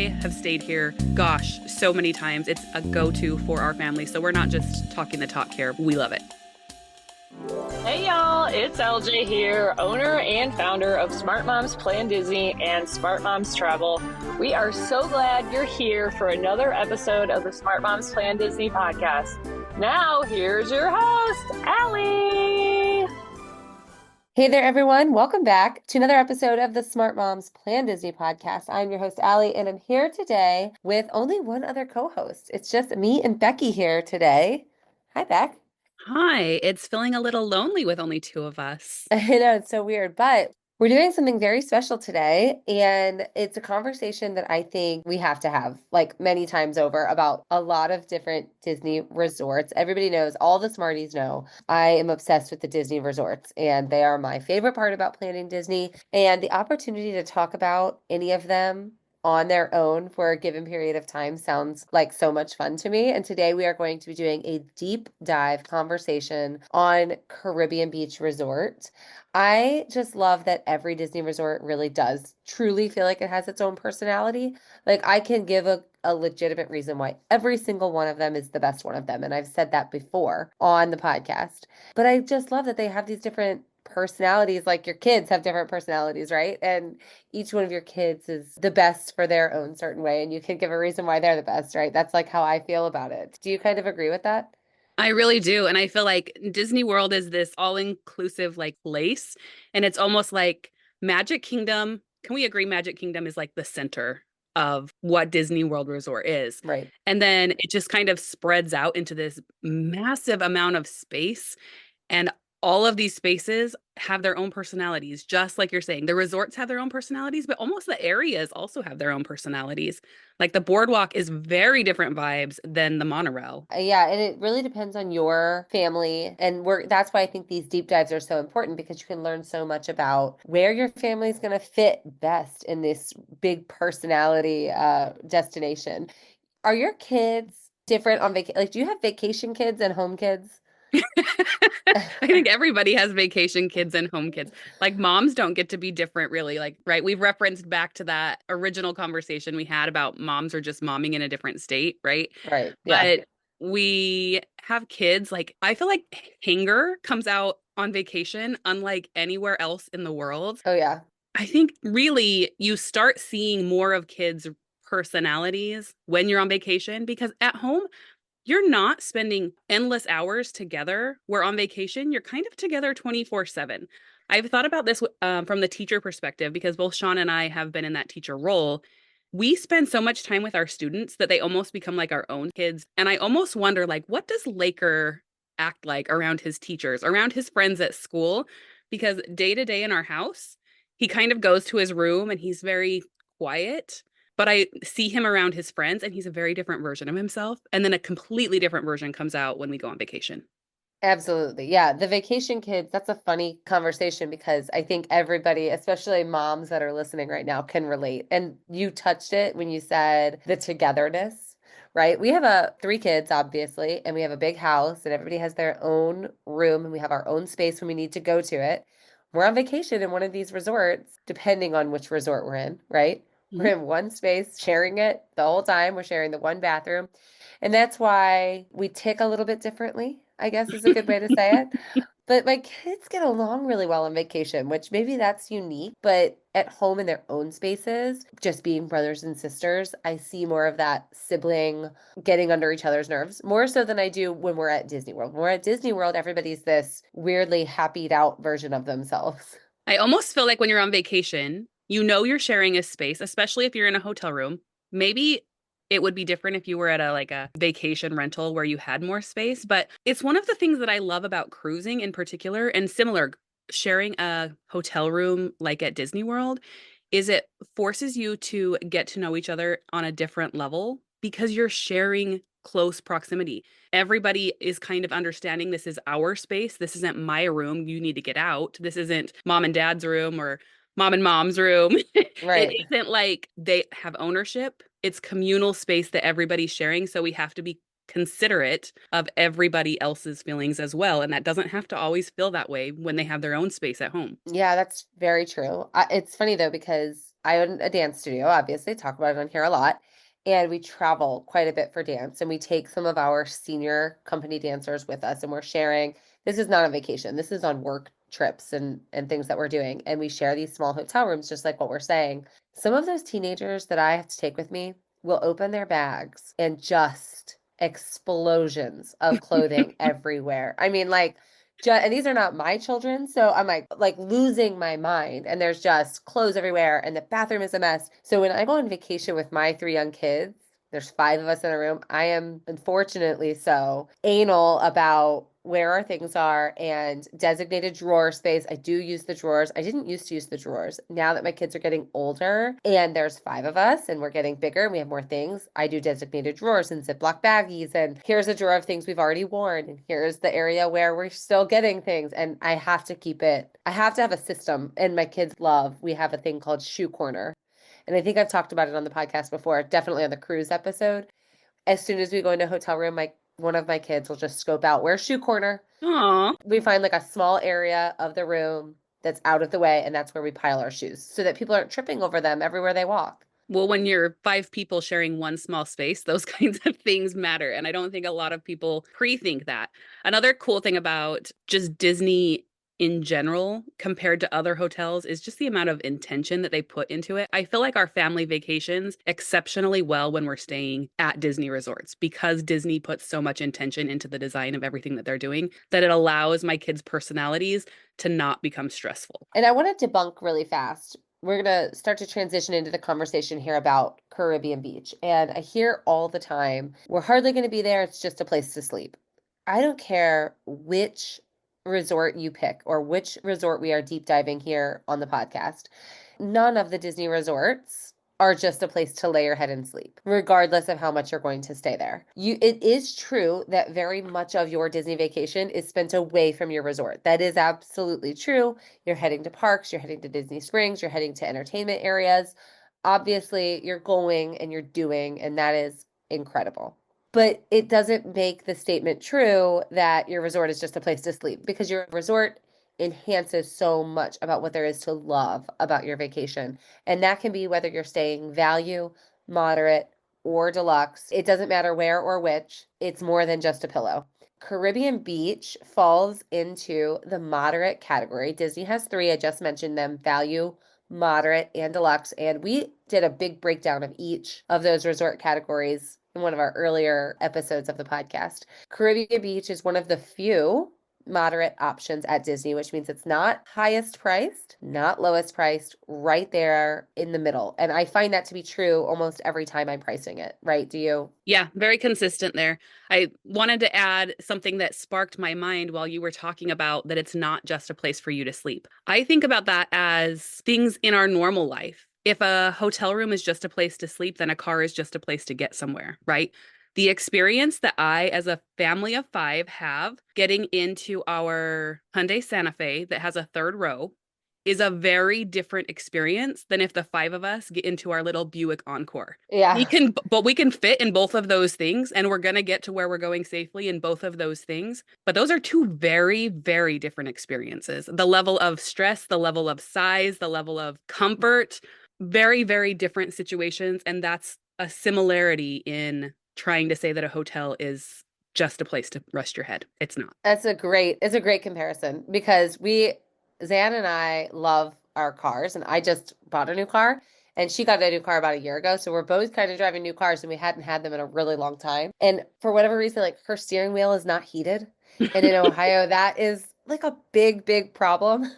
I have stayed here, gosh, so many times. It's a go-to for our family. So we're not just talking the talk here. We love it. Hey y'all, it's LJ here, owner and founder of Smart Moms Plan Disney and Smart Moms Travel. We are so glad you're here for another episode of the Smart Moms Plan Disney podcast. Now, here's your host, Allie. Hey there, everyone. Welcome back to another episode of the Smart Moms Plan Disney podcast. I'm your host, Allie, and I'm here today with only one other co-host. It's just me and Becki here today. Hi, Beck. Hi, it's feeling a little lonely with only two of us. I know, it's so weird, but we're doing something very special today, and it's a conversation that I think we have to have like many times over about a lot of different Disney resorts. Everybody knows, all the smarties know, I am obsessed with the Disney resorts, and they are my favorite part about planning Disney. And the opportunity to talk about any of them on their own for a given period of time sounds like so much fun to me. And today we are going to be doing a deep dive conversation on Caribbean Beach Resort. I just love that every Disney resort really does truly feel like it has its own personality. Like I can give a legitimate reason why every single one of them is the best one of them. And I've said that before on the podcast. But I just love that they have these different personalities, like your kids have different personalities, right? And each one of your kids is the best for their own certain way, and you can give a reason why they're the best, right? That's like how I feel about it. Do you kind of agree with that? I really do. And I feel like Disney World is this all-inclusive like place. And it's almost like Magic Kingdom. Can we agree Magic Kingdom is like the center of what Disney World Resort is? Right. And then it just kind of spreads out into this massive amount of space. And all of these spaces have their own personalities, just like you're saying. The resorts have their own personalities, but almost the areas also have their own personalities. Like the boardwalk is very different vibes than the monorail. Yeah, and it really depends on your family. And that's why I think these deep dives are so important, because you can learn so much about where your family is going to fit best in this big personality destination. Are your kids different on vacation? Like, do you have vacation kids and home kids? I think everybody has vacation kids and home kids. Like moms don't get to be different, really. Like, right? We've referenced back to that original conversation we had about moms are just momming in a different state, right? Right. Yeah. But we have kids. Like, I feel like Hanger comes out on vacation unlike anywhere else in the world. Oh, yeah. I think really you start seeing more of kids' personalities when you're on vacation, because at home, you're not spending endless hours together. Where on vacation, you're kind of together 24/7. I've thought about this from the teacher perspective, because both Sean and I have been in that teacher role. We spend so much time with our students that they almost become like our own kids. And I almost wonder, like, what does Laker act like around his teachers, around his friends at school? Because day to day in our house, he kind of goes to his room and he's very quiet. But I see him around his friends and he's a very different version of himself. And then a completely different version comes out when we go on vacation. Absolutely. Yeah. The vacation kids, that's a funny conversation, because I think everybody, especially moms that are listening right now, can relate. And you touched it when you said the togetherness, right? We have three kids, obviously, and we have a big house, and everybody has their own room, and we have our own space when we need to go to it. We're on vacation in one of these resorts, depending on which resort we're in, right? Mhm. We're in one space, sharing it the whole time. We're sharing the one bathroom. And that's why we tick a little bit differently, I guess is a good way to say it. But my kids get along really well on vacation, which maybe that's unique, but at home in their own spaces, just being brothers and sisters, I see more of that sibling getting under each other's nerves, more so than I do when we're at Disney World. When we're at Disney World, everybody's this weirdly happied out version of themselves. I almost feel like when you're on vacation, you know you're sharing a space, especially if you're in a hotel room. Maybe it would be different if you were at a vacation rental where you had more space, but it's one of the things that I love about cruising in particular, and similar, sharing a hotel room like at Disney World, is it forces you to get to know each other on a different level because you're sharing close proximity. Everybody is kind of understanding this is our space. This isn't my room. You need to get out. This isn't mom and dad's room or mom and mom's room. It Right. isn't like they have ownership. It's communal space that everybody's sharing. So we have to be considerate of everybody else's feelings as well. And that doesn't have to always feel that way when they have their own space at home. Yeah, that's very true. It's funny though, because I own a dance studio, obviously, talk about it on here a lot. And we travel quite a bit for dance. And we take some of our senior company dancers with us and we're sharing. This is not on vacation. This is on work trips and things that we're doing. And we share these small hotel rooms, just like what we're saying. Some of those teenagers that I have to take with me will open their bags and just explosions of clothing everywhere. I mean, like, and these are not my children, so I'm like losing my mind. And there's just clothes everywhere, and the bathroom is a mess. So when I go on vacation with my three young kids, there's five of us in a room. I am unfortunately so anal about where our things are and designated drawer space. I do use the drawers. I didn't used to use the drawers. Now that my kids are getting older and there's five of us and we're getting bigger and we have more things, I do designated drawers and Ziploc baggies. And here's a drawer of things we've already worn. And here's the area where we're still getting things. And I have to keep it, I have to have a system. And my kids love, we have a thing called Shoe Corner. And I think I've talked about it on the podcast before, definitely on the cruise episode. As soon as we go into a hotel room, one of my kids will just scope out where's shoe corner. Aw. We find like a small area of the room that's out of the way, and that's where we pile our shoes so that people aren't tripping over them everywhere they walk. Well, when you're five people sharing one small space, those kinds of things matter. And I don't think a lot of people pre-think that. Another cool thing about just Disney in general compared to other hotels is just the amount of intention that they put into it. I feel like our family vacations exceptionally well when we're staying at Disney resorts because Disney puts so much intention into the design of everything that they're doing that it allows my kids' personalities to not become stressful. And I want to debunk really fast. We're going to start to transition into the conversation here about Caribbean Beach. And I hear all the time, we're hardly going to be there. It's just a place to sleep. I don't care which resort you pick or which resort we are deep diving here on the podcast. None of the Disney resorts are just a place to lay your head and sleep, regardless of how much you're going to stay there. It is true that very much of your Disney vacation is spent away from your resort. That is absolutely true. You're heading to parks, you're heading to Disney Springs, you're heading to entertainment areas. Obviously, you're going and you're doing, and that is incredible. But it doesn't make the statement true that your resort is just a place to sleep because your resort enhances so much about what there is to love about your vacation. And that can be whether you're staying value, moderate, or deluxe. It doesn't matter where or which, it's more than just a pillow. Caribbean Beach falls into the moderate category. Disney has three. I just mentioned them: value, moderate, and deluxe. And we did a big breakdown of each of those resort categories in one of our earlier episodes of the podcast. Caribbean Beach is one of the few moderate options at Disney, which means it's not highest priced, not lowest priced, right there in the middle. And I find that to be true almost every time I'm pricing it, right? Do you? Yeah, very consistent there. I wanted to add something that sparked my mind while you were talking about that it's not just a place for you to sleep. I think about that as things in our normal life. If a hotel room is just a place to sleep, then a car is just a place to get somewhere, right? The experience that I, as a family of five, have getting into our Hyundai Santa Fe that has a third row is a very different experience than if the five of us get into our little Buick Encore. Yeah. We can fit in both of those things, and we're going to get to where we're going safely in both of those things. But those are two very, very different experiences. The level of stress, the level of size, the level of comfort, very, very different situations. And that's a similarity in trying to say that a hotel is just a place to rest your head. It's not. It's a great comparison because Zan and I love our cars, and I just bought a new car, and she got a new car about a year ago. So we're both kind of driving new cars, and we hadn't had them in a really long time. And for whatever reason, like her steering wheel is not heated. And in Ohio, that is like a big, big problem.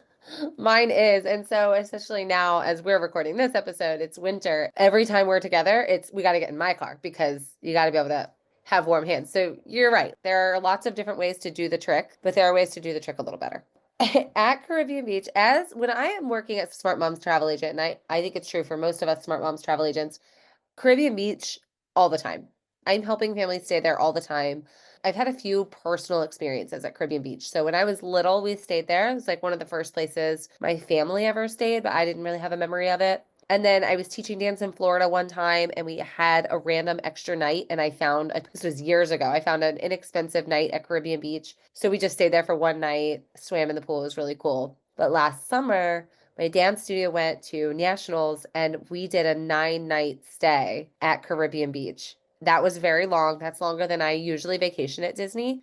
Mine is. And so, especially now as we're recording this episode, it's winter. Every time we're together, we got to get in my car because you got to be able to have warm hands. So you're right. There are lots of different ways to do the trick, but there are ways to do the trick a little better. At Caribbean Beach, as when I am working as Smart Moms travel agent, and I think it's true for most of us Smart Moms travel agents, Caribbean Beach all the time. I'm helping families stay there all the time. I've had a few personal experiences at Caribbean Beach. So when I was little, we stayed there. It was like one of the first places my family ever stayed, but I didn't really have a memory of it. And then I was teaching dance in Florida one time and we had a random extra night and this was years ago, I found an inexpensive night at Caribbean Beach. So we just stayed there for one night, swam in the pool. It was really cool. But last summer, My dance studio went to Nationals and we did a 9 night stay at Caribbean Beach. That was very long. That's longer than I usually vacation at Disney.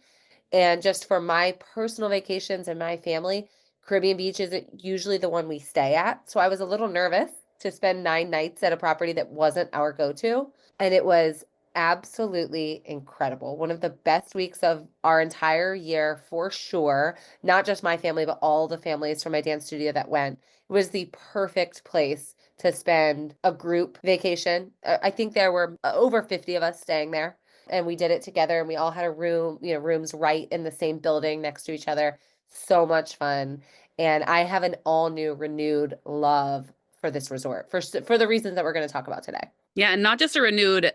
And just for my personal vacations and my family, Caribbean Beach isn't usually the one we stay at. So I was a little nervous to spend 9 nights at a property that wasn't our go-to. And it was absolutely incredible. One of the best weeks of our entire year for sure. Not just my family, but all the families from my dance studio that went. It was the perfect place to spend a group vacation. I think there were over 50 of us staying there, and we did it together, and we all had a room, rooms right in the same building next to each other. So much fun. And I have an all new renewed love for this resort for the reasons that we're going to talk about today. Yeah, and not just a renewed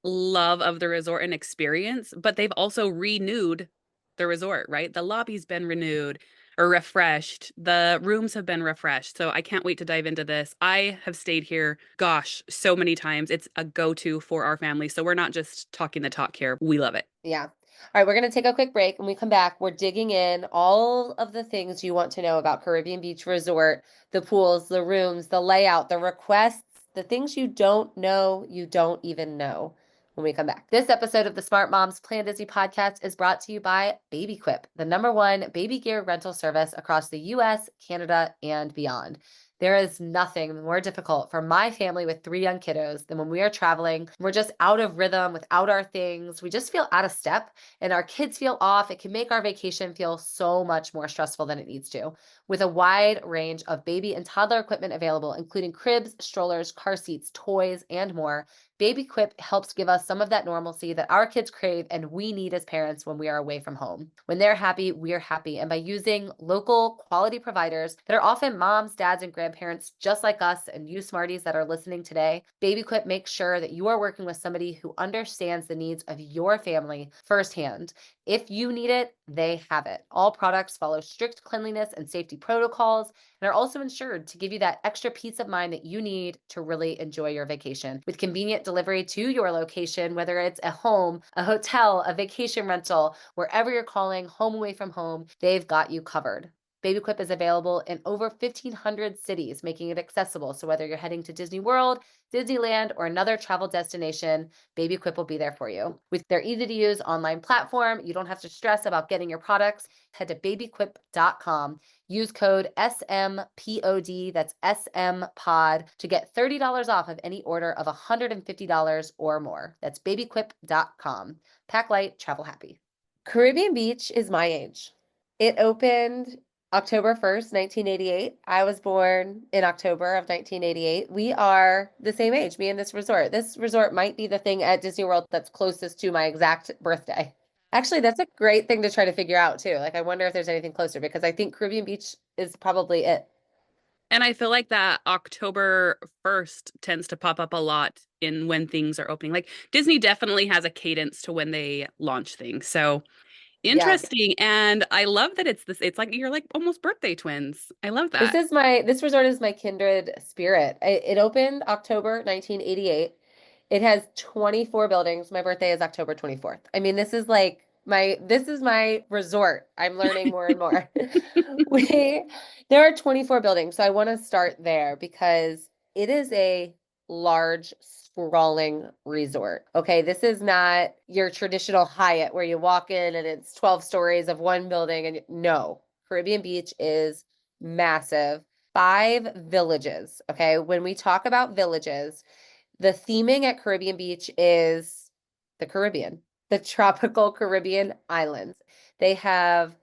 love of the resort and experience, but they've also renewed the resort, right? The lobby's been renewed or refreshed. The rooms have been refreshed. So I can't wait to dive into this. I have stayed here, gosh, so many times. It's a go-to for our family. So we're not just talking the talk here. We love it. Yeah. All right, we're going to take a quick break. When we come back, we're digging in all of the things you want to know about Caribbean Beach Resort, the pools, the rooms, the layout, the requests, the things you don't know, you don't even know when we come back. This episode of the Smart Moms Plan Disney podcast is brought to you by BabyQuip, the #1 baby gear rental service across the US, Canada, and beyond. There is nothing more difficult for my family with 3 young kiddos than when we are traveling. We're just out of rhythm without our things. We just feel out of step and our kids feel off. It can make our vacation feel so much more stressful than it needs to. With a wide range of baby and toddler equipment available, including cribs, strollers, car seats, toys, and more, BabyQuip helps give us some of that normalcy that our kids crave and we need as parents when we are away from home. When they're happy, we're happy. And by using local quality providers that are often moms, dads, and grandparents just like us and you smarties that are listening today, BabyQuip makes sure that you are working with somebody who understands the needs of your family firsthand. If you need it, they have it. All products follow strict cleanliness and safety protocols and are also insured to give you that extra peace of mind that you need to really enjoy your vacation. With convenient delivery to your location, whether it's a home, a hotel, a vacation rental, wherever you're calling, home away from home, they've got you covered. BabyQuip is available in over 1,500 cities, making it accessible. So whether you're heading to Disney World, Disneyland, or another travel destination, BabyQuip will be there for you. With their easy-to-use online platform, you don't have to stress about getting your products. Head to babyquip.com. Use code SMPOD, that's SMPOD, to get $30 off of any order of $150 or more. That's babyquip.com. Pack light, travel happy. Caribbean Beach is my age. It opened October 1st, 1988. I was born in October of 1988. We are the same age, me and this resort. This resort might be the thing at Disney World that's closest to my exact birthday. Actually, that's a great thing to try to figure out too. Like, I wonder if there's anything closer because I think Caribbean Beach is probably it. And I feel like that October 1st tends to pop up a lot in when things are opening. Like Disney definitely has a cadence to when they launch things. So Yeah. interesting. And I love that it's like you're like almost birthday twins. I love that. This resort is my kindred spirit. It opened October 1988. It has 24 buildings. My birthday is October 24th. I mean, this is my resort. I'm learning more and more. We there are 24 buildings, so I want to start there because it is a large, sprawling resort. Okay, this is not your traditional Hyatt where you walk in and it's 12 stories of one building and no. Caribbean Beach is massive. 5 villages. Okay, when we talk about villages, the theming at Caribbean Beach is the Caribbean, the tropical Caribbean islands. They have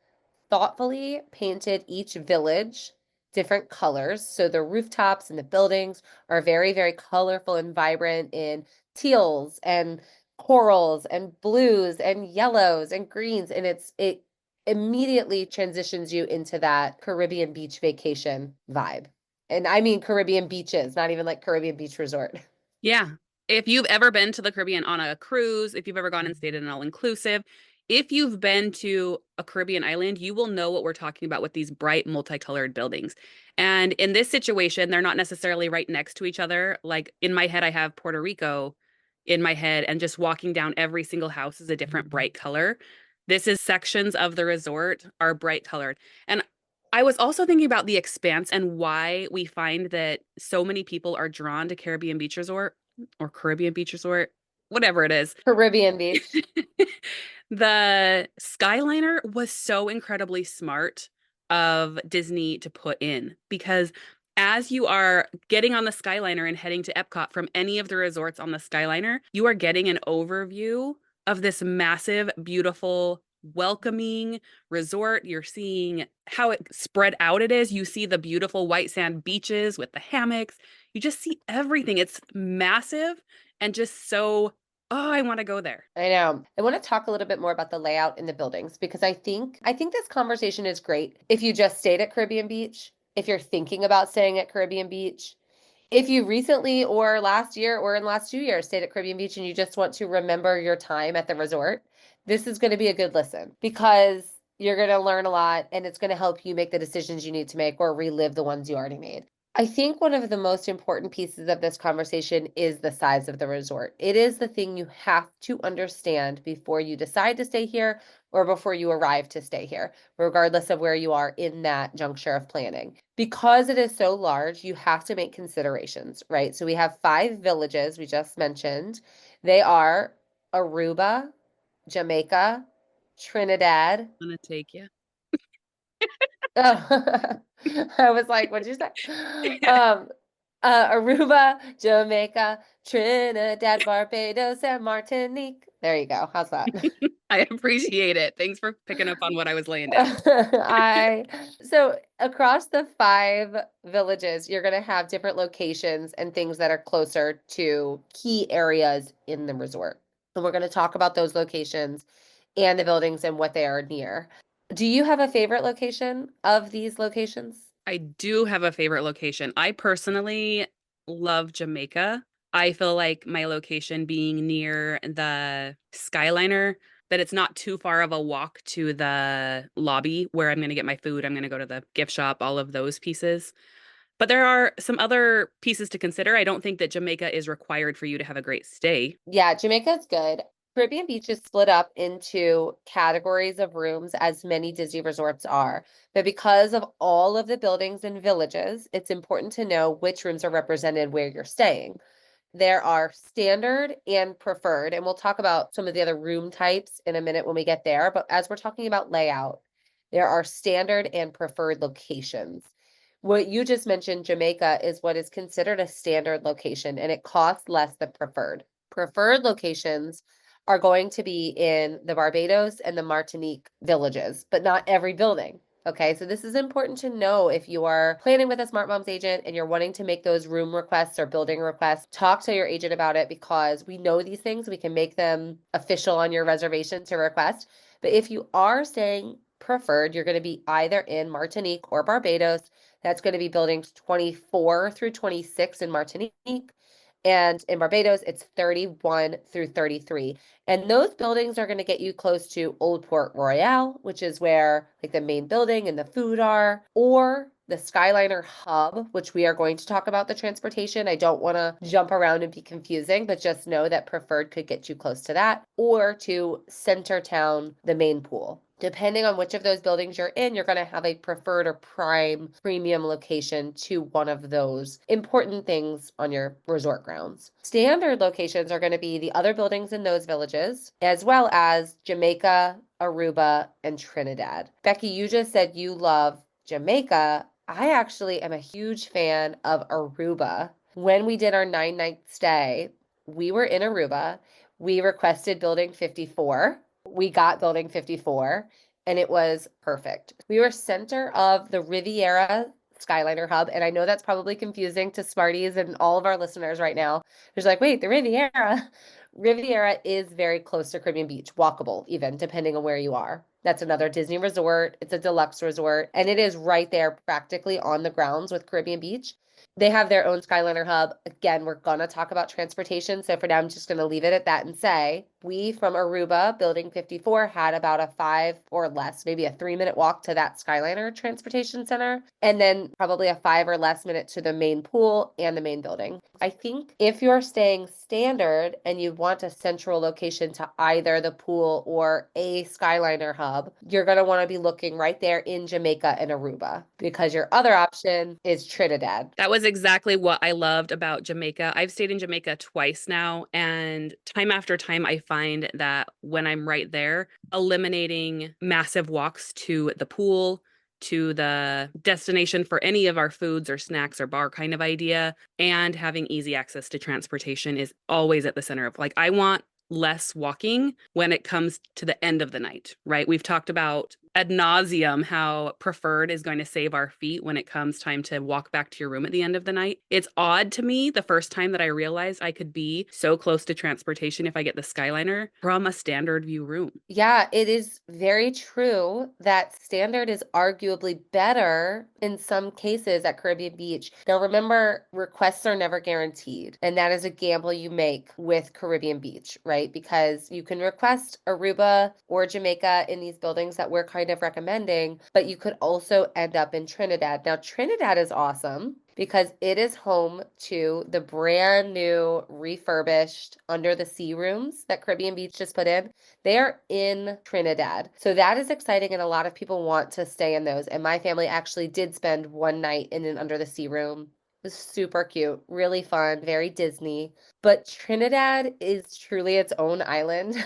thoughtfully painted each village different colors. So the rooftops and the buildings are very, very colorful and vibrant in teals and corals and blues and yellows and greens. And it immediately transitions you into that Caribbean beach vacation vibe. And I mean Caribbean beaches, not even like Caribbean beach resort. Yeah. If you've ever been to the Caribbean on a cruise, if you've ever gone and stayed in an all-inclusive, if you've been to a Caribbean island, you will know what we're talking about with these bright multicolored buildings. And in this situation, they're not necessarily right next to each other. Like in my head, I have Puerto Rico in my head, and just walking down every single house is a different bright color. This is sections of the resort are bright colored. And I was also thinking about the expanse and why we find that so many people are drawn to Caribbean Beach Resort or Caribbean Beach Resort, whatever it is. Caribbean Beach. The Skyliner was so incredibly smart of Disney to put in because as you are getting on the Skyliner and heading to Epcot from any of the resorts on the Skyliner, you are getting an overview of this massive, beautiful, welcoming resort. You're seeing how it spread out it is. You see the beautiful white sand beaches with the hammocks. You just see everything. It's massive and just so, oh, I want to go there. I know. I want to talk a little bit more about the layout in the buildings because I think this conversation is great if you just stayed at Caribbean Beach, if you're thinking about staying at Caribbean Beach, if you recently or last year or in the last 2 years stayed at Caribbean Beach and you just want to remember your time at the resort, this is going to be a good listen because you're going to learn a lot and it's going to help you make the decisions you need to make or relive the ones you already made. I think one of the most important pieces of this conversation is the size of the resort. It is the thing you have to understand before you decide to stay here or before you arrive to stay here, regardless of where you are in that juncture of planning. Because it is so large, you have to make considerations, right? So we have 5 villages we just mentioned. They are Aruba, Jamaica, Trinidad. I'm gonna take you. Oh, I was like, what'd you say? Um, Aruba, Jamaica, Trinidad, Barbados, and Martinique. There you go. How's that? I appreciate it. Thanks for picking up on what I was laying down. I so across the 5 villages, you're going to have different locations and things that are closer to key areas in the resort. And we're going to talk about those locations and the buildings and what they are near. Do you have a favorite location of these locations? I do have a favorite location. I personally love Jamaica. I feel like my location being near the Skyliner, that it's not too far of a walk to the lobby where I'm going to get my food. I'm going to go to the gift shop, all of those pieces. But there are some other pieces to consider. I don't think that Jamaica is required for you to have a great stay. Yeah, Jamaica's good. Caribbean Beach is split up into categories of rooms, as many Disney resorts are. But because of all of the buildings and villages, it's important to know which rooms are represented where you're staying. There are standard and preferred, and we'll talk about some of the other room types in a minute when we get there. But as we're talking about layout, there are standard and preferred locations. What you just mentioned, Jamaica, is what is considered a standard location, and it costs less than preferred. Preferred locations are going to be in the Barbados and the Martinique villages, but not every building. Okay, so this is important to know if you are planning with a Smart Moms agent and you're wanting to make those room requests or building requests. Talk to your agent about it because we know these things. We can make them official on your reservation to request. But if you are saying preferred, you're going to be either in Martinique or Barbados. That's going to be buildings 24 through 26 in Martinique. And in Barbados, it's 31 through 33. And those buildings are going to get you close to Old Port Royal, which is where like the main building and the food are, or the Skyliner Hub, which we are going to talk about the transportation. I don't want to jump around and be confusing, but just know that preferred could get you close to that, or to Center Town, the main pool. Depending on which of those buildings you're in, you're going to have a preferred or prime premium location to one of those important things on your resort grounds. Standard locations are going to be the other buildings in those villages, as well as Jamaica, Aruba, and Trinidad. Becki, you just said you love Jamaica. I actually am a huge fan of Aruba. When we did our 9-night stay, we were in Aruba. We requested building 54. We got building 54 and it was perfect. We were center of the Riviera Skyliner Hub. And I know that's probably confusing to Smarties and all of our listeners right now. There's like, wait, the Riviera. Riviera is very close to Caribbean Beach, walkable even, depending on where you are. That's another Disney resort. It's a deluxe resort, and it is right there practically on the grounds with Caribbean Beach. They have their own Skyliner Hub. Again, we're going to talk about transportation. So for now, I'm just going to leave it at that and say We from Aruba, Building 54, had about a 5 or less, maybe a 3 minute walk to that Skyliner Transportation Center, and then probably a 5 or less minute to the main pool and the main building. I think if you're staying standard and you want a central location to either the pool or a Skyliner hub, you're going to want to be looking right there in Jamaica and Aruba because your other option is Trinidad. That was exactly what I loved about Jamaica. I've stayed in Jamaica twice now, and time after time, I find that when I'm right there, eliminating massive walks to the pool, to the destination for any of our foods or snacks or bar kind of idea, and having easy access to transportation is always at the center of like, I want less walking when it comes to the end of the night, right? We've talked about ad nauseum how preferred is going to save our feet when it comes time to walk back to your room at the end of the night. It's odd to me the first time that I realized I could be so close to transportation if I get the Skyliner from a standard view room. Yeah, it is very true that standard is arguably better in some cases at Caribbean Beach. Now, remember, requests are never guaranteed, and that is a gamble you make with Caribbean Beach, right? Because you can request Aruba or Jamaica in these buildings that we're kind of recommending, but you could also end up in Trinidad. Now, Trinidad is awesome because it is home to the brand new refurbished under the sea rooms that Caribbean Beach just put in. They are in Trinidad. So that is exciting, and a lot of people want to stay in those. And my family actually did spend one night in an under the sea room. It was super cute, really fun, very Disney. But Trinidad is truly its own island,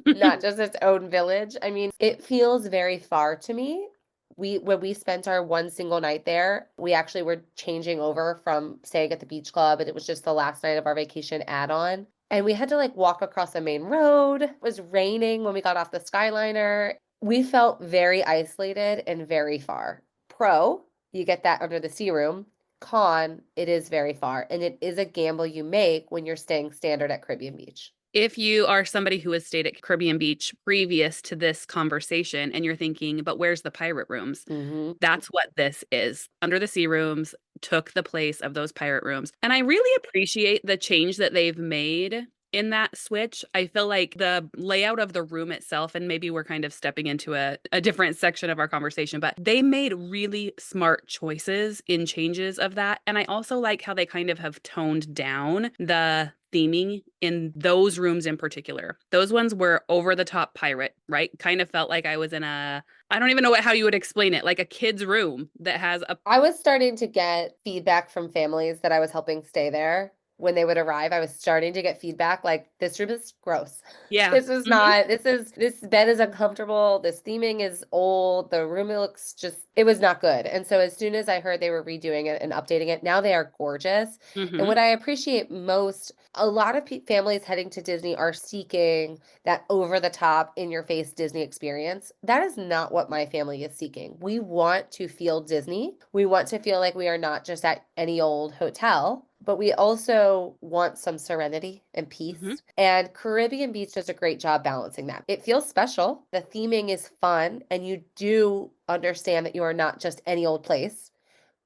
not just its own village. I mean, it feels very far to me. When we spent our one single night there, we actually were changing over from staying at the beach club, and it was just the last night of our vacation add-on. And we had to like walk across the main road. It was raining when we got off the Skyliner. We felt very isolated and very far. Pro, you get that under the sea room. Con, it is very far. And it is a gamble you make when you're staying standard at Caribbean Beach. If you are somebody who has stayed at Caribbean Beach previous to this conversation and you're thinking, but where's the pirate rooms? Hmm. That's what this is. Under the Sea Rooms took the place of those pirate rooms. And I really appreciate the change that they've made in that switch. I feel like the layout of the room itself, and maybe we're kind of stepping into a different section of our conversation, but they made really smart choices in changes of that. And I also like how they kind of have toned down the theming in those rooms in particular. Those ones were over the top pirate, right? Kind of felt like I was in I don't even know how you would explain it, like a kid's room that has a I was starting to get feedback from families that I was helping stay there. When they would arrive, I was starting to get feedback like, this room is gross. yeah. This is Mhm. not, this bed is uncomfortable. This theming is old. The room looks just, it was not good. And so as soon as I heard they were redoing it and updating it, now they are gorgeous. And Mhm. what I appreciate most, a lot of families heading to Disney are seeking that over the top, in your face Disney experience. That is not what my family is seeking. We want to feel Disney. We want to feel like we are not just at any old hotel, but we also want some serenity and Mhm. peace. And Caribbean Beach does a great job balancing that. It feels special. The theming is fun, and you do understand that you are not just any old place,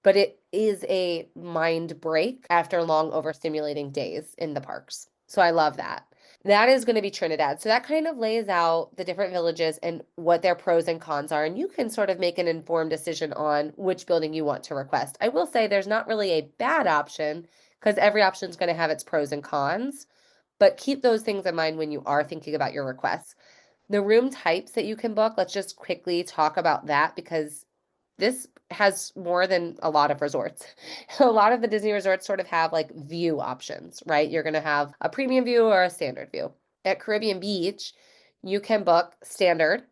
but it is a mind break after long overstimulating days in the parks. So I love that. That is going to be Trinidad. So that kind of lays out the different villages and what their pros and cons are. And you can sort of make an informed decision on which building you want to request. I will say there's not really a bad option because every option is going to have its pros and cons. But keep those things in mind when you are thinking about your requests. The room types that you can book, let's just quickly talk about that because this has more than a lot of resorts. A lot of the Disney resorts sort of have like view options, right? You're going to have a premium view or a standard view. At Caribbean Beach, you can book standard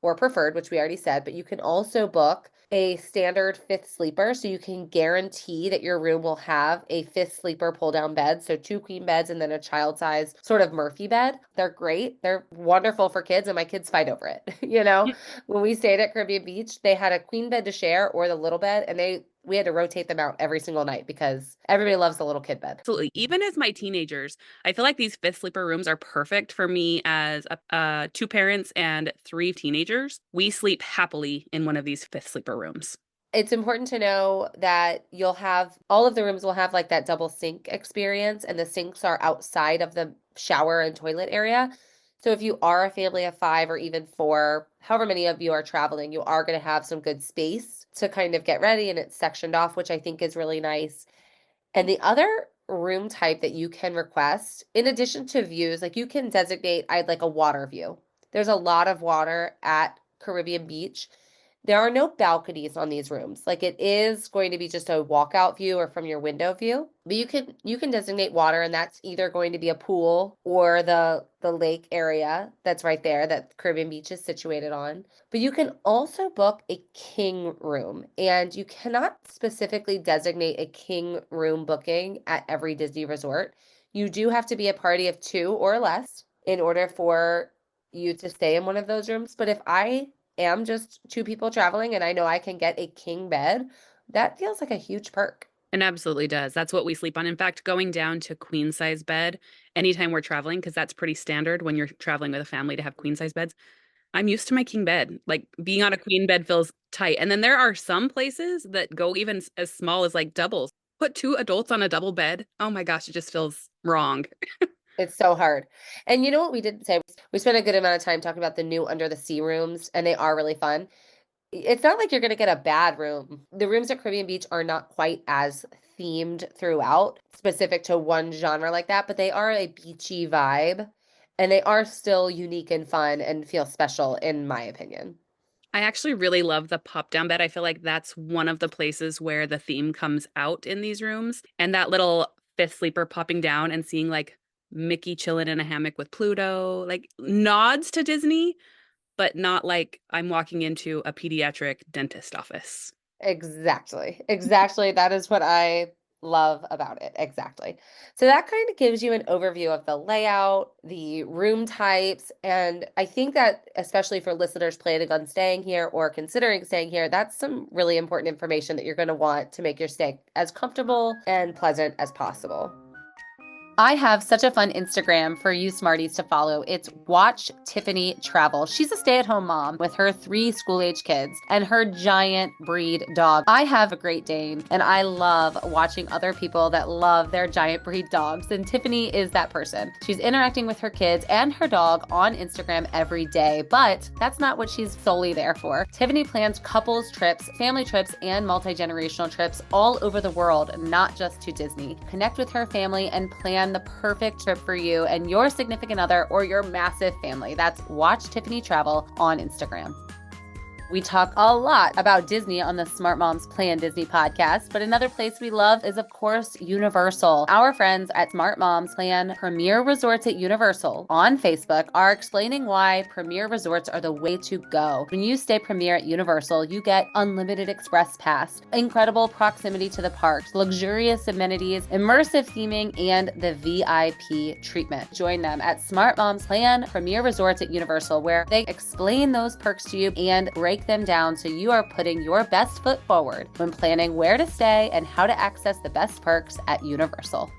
or preferred, which we already said, but you can also book a standard fifth sleeper. So you can guarantee that your room will have a fifth sleeper pull down bed. So two queen beds and then a child size sort of Murphy bed. They're great. They're wonderful for kids, and my kids fight over it. When we stayed at Caribbean Beach, they had a queen bed to share or the little bed, and we had to rotate them out every single night because everybody loves the little kid bed. Absolutely. Even as my teenagers, I feel like these fifth sleeper rooms are perfect for me as two parents and three teenagers. We sleep happily in one of these fifth sleeper rooms. It's important to know that you'll have all of the rooms will have like that double sink experience, and the sinks are outside of the shower and toilet area. So if you are a family of 5 or even 4, however many of you are traveling, you are gonna have some good space to kind of get ready, and it's sectioned off, which I think is really nice. And the other room type that you can request, in addition to views, like you can designate, I'd like a water view. There's a lot of water at Caribbean Beach. There are no balconies on these rooms. Like it is going to be just a walkout view or from your window view. But you can designate water, and that's either going to be a pool or the lake area that's right there that Caribbean Beach is situated on. But you can also book a king room, and you cannot specifically designate a king room booking at every Disney resort. You do have to be a party of 2 or less in order for you to stay in one of those rooms. But if I am just 2 people traveling and I know I can get a king bed, that feels like a huge perk. It absolutely does. That's what we sleep on. In fact, going down to queen size bed anytime we're traveling, because that's pretty standard when you're traveling with a family to have queen size beds. I'm used to my king bed. Like being on a queen bed feels tight. And then there are some places that go even as small as like doubles. Put 2 adults on a double bed. Oh my gosh, it just feels wrong. It's so hard. And you know what we didn't say? We spent a good amount of time talking about the new under the sea rooms, and they are really fun. It's not like you're gonna get a bad room. The rooms at Caribbean Beach are not quite as themed throughout, specific to one genre like that, but they are a beachy vibe, and they are still unique and fun and feel special in my opinion. I actually really love the pop down bed. I feel like that's one of the places where the theme comes out in these rooms. And that little fifth sleeper popping down and seeing like Mickey chilling in a hammock with Pluto, like nods to Disney, but not like I'm walking into a pediatric dentist office. Exactly. Exactly. That is what I love about it. Exactly. So that kind of gives you an overview of the layout, the room types, and I think that especially for listeners planning on staying here or considering staying here, that's some really important information that you're going to want to make your stay as comfortable and pleasant as possible. I have such a fun Instagram for you smarties to follow. It's Watch Tiffany Travel. She's a stay-at-home mom with her 3 school-age kids and her giant breed dog. I have a Great Dane, and I love watching other people that love their giant breed dogs, and Tiffany is that person. She's interacting with her kids and her dog on Instagram every day, but that's not what she's solely there for. Tiffany plans couples trips, family trips, and multi-generational trips all over the world, not just to Disney. Connect with her family and plan the perfect trip for you and your significant other or your massive family. That's Watch Tiffany Travel on Instagram. We talk a lot about Disney on the Smart Moms Plan Disney podcast, but another place we love is, of course, Universal. Our friends at Smart Moms Plan Premier Resorts at Universal on Facebook are explaining why Premier Resorts are the way to go. When you stay Premier at Universal, you get unlimited express pass, incredible proximity to the parks, luxurious amenities, immersive theming, and the VIP treatment. Join them at Smart Moms Plan Premier Resorts at Universal, where they explain those perks to you and break them down so you are putting your best foot forward when planning where to stay and how to access the best perks at Universal.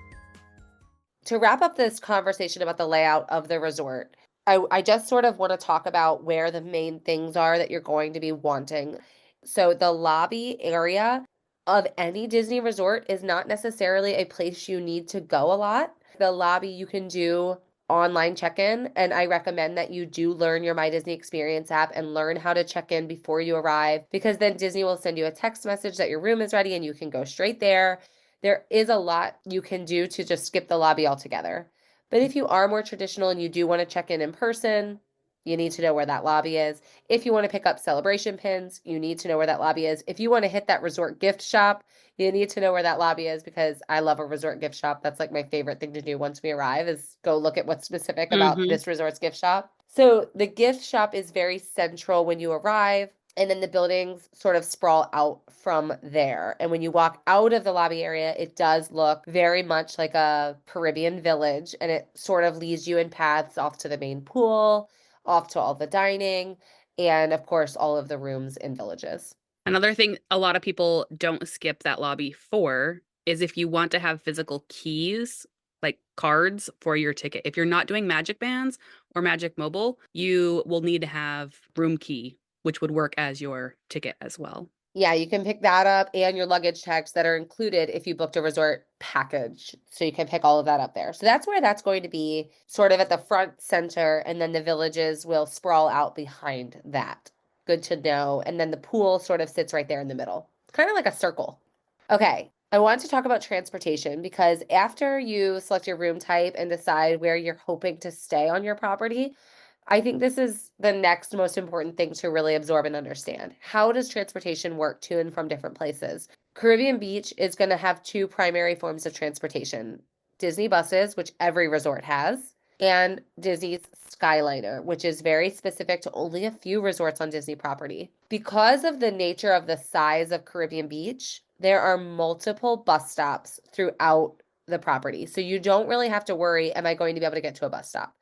To wrap up this conversation about the layout of the resort, I just sort of want to talk about where the main things are that you're going to be wanting. So, the lobby area of any Disney resort is not necessarily a place you need to go a lot. The lobby you can do online check-in, and I recommend that you do learn your My Disney Experience app and learn how to check in before you arrive, because then Disney will send you a text message that your room is ready and you can go straight there. There is a lot you can do to just skip the lobby altogether. But if you are more traditional and you do want to check in person, you need to know where that lobby is. If you want to pick up celebration pins, you need to know where that lobby is. If you want to hit that resort gift shop, you need to know where that lobby is, because I love a resort gift shop. That's like my favorite thing to do once we arrive, is go look at what's specific about Hmm. this resort's gift shop. So the gift shop is very central when you arrive, and then the buildings sort of sprawl out from there. And when you walk out of the lobby area, it does look very much like a Caribbean village, and it sort of leads you in paths off to the main pool, off to all the dining, and of course, all of the rooms in villages. Another thing a lot of people don't skip that lobby for is if you want to have physical keys, like cards for your ticket. If you're not doing Magic Bands or Magic Mobile, you will need to have room key, which would work as your ticket as well. Yeah, you can pick that up and your luggage tags that are included if you booked a resort package. So you can pick all of that up there. So that's where that's going to be sort of at the front center, and then the villages will sprawl out behind that. Good to know. And then the pool sort of sits right there in the middle. It's kind of like a circle. Okay, I want to talk about transportation because after you select your room type and decide where you're hoping to stay on your property, I think this is the next most important thing to really absorb and understand. How does transportation work to and from different places? Caribbean Beach is going to have two primary forms of transportation: Disney buses, which every resort has, and Disney's Skyliner, which is very specific to only a few resorts on Disney property. Because of the nature of the size of Caribbean Beach, there are multiple bus stops throughout the property. So you don't really have to worry, am I going to be able to get to a bus stop?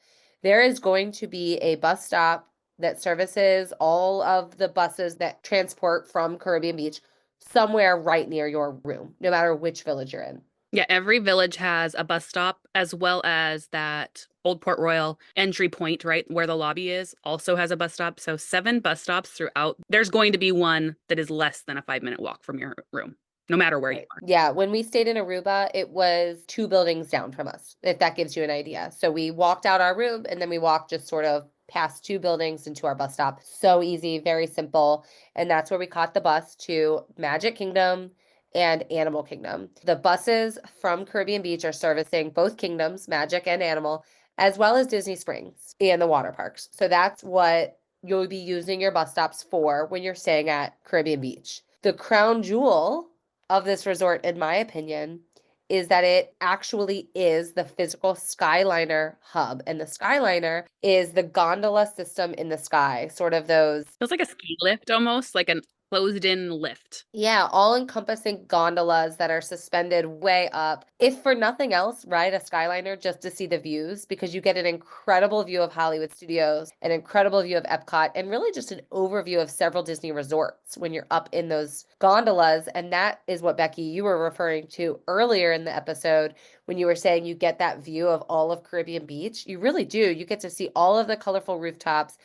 There is going to be a bus stop that services all of the buses that transport from Caribbean Beach somewhere right near your room, no matter which village you're in. Yeah, every village has a bus stop as well as that Old Port Royal entry point, right where the lobby is, also has a bus stop. So 7 bus stops throughout. There's going to be one that is less than a 5-minute walk from your room, no matter where you Right. are. Yeah, when we stayed in Aruba, it was 2 buildings down from us, if that gives you an idea. So we walked out our room and then we walked just sort of past 2 buildings into our bus stop. So easy, very simple. And that's where we caught the bus to Magic Kingdom and Animal Kingdom. The buses from Caribbean Beach are servicing both kingdoms, Magic and Animal, as well as Disney Springs and the water parks. So that's what you'll be using your bus stops for when you're staying at Caribbean Beach. The crown jewel of this resort, in my opinion, is that it actually is the physical Skyliner hub. And the Skyliner is the gondola system in the sky, sort of those, Feels like a ski lift almost, like a closed-in lift. yeah, all-encompassing gondolas that are suspended way up. If for nothing else, ride a Skyliner just to see the views because you get an incredible view of Hollywood Studios, an incredible view of Epcot, and really just an overview of several Disney resorts when you're up in those gondolas. And that is what, Becky, you were referring to earlier in the episode when you were saying you get that view of all of Caribbean Beach. You really do. You get to see all of the colorful rooftops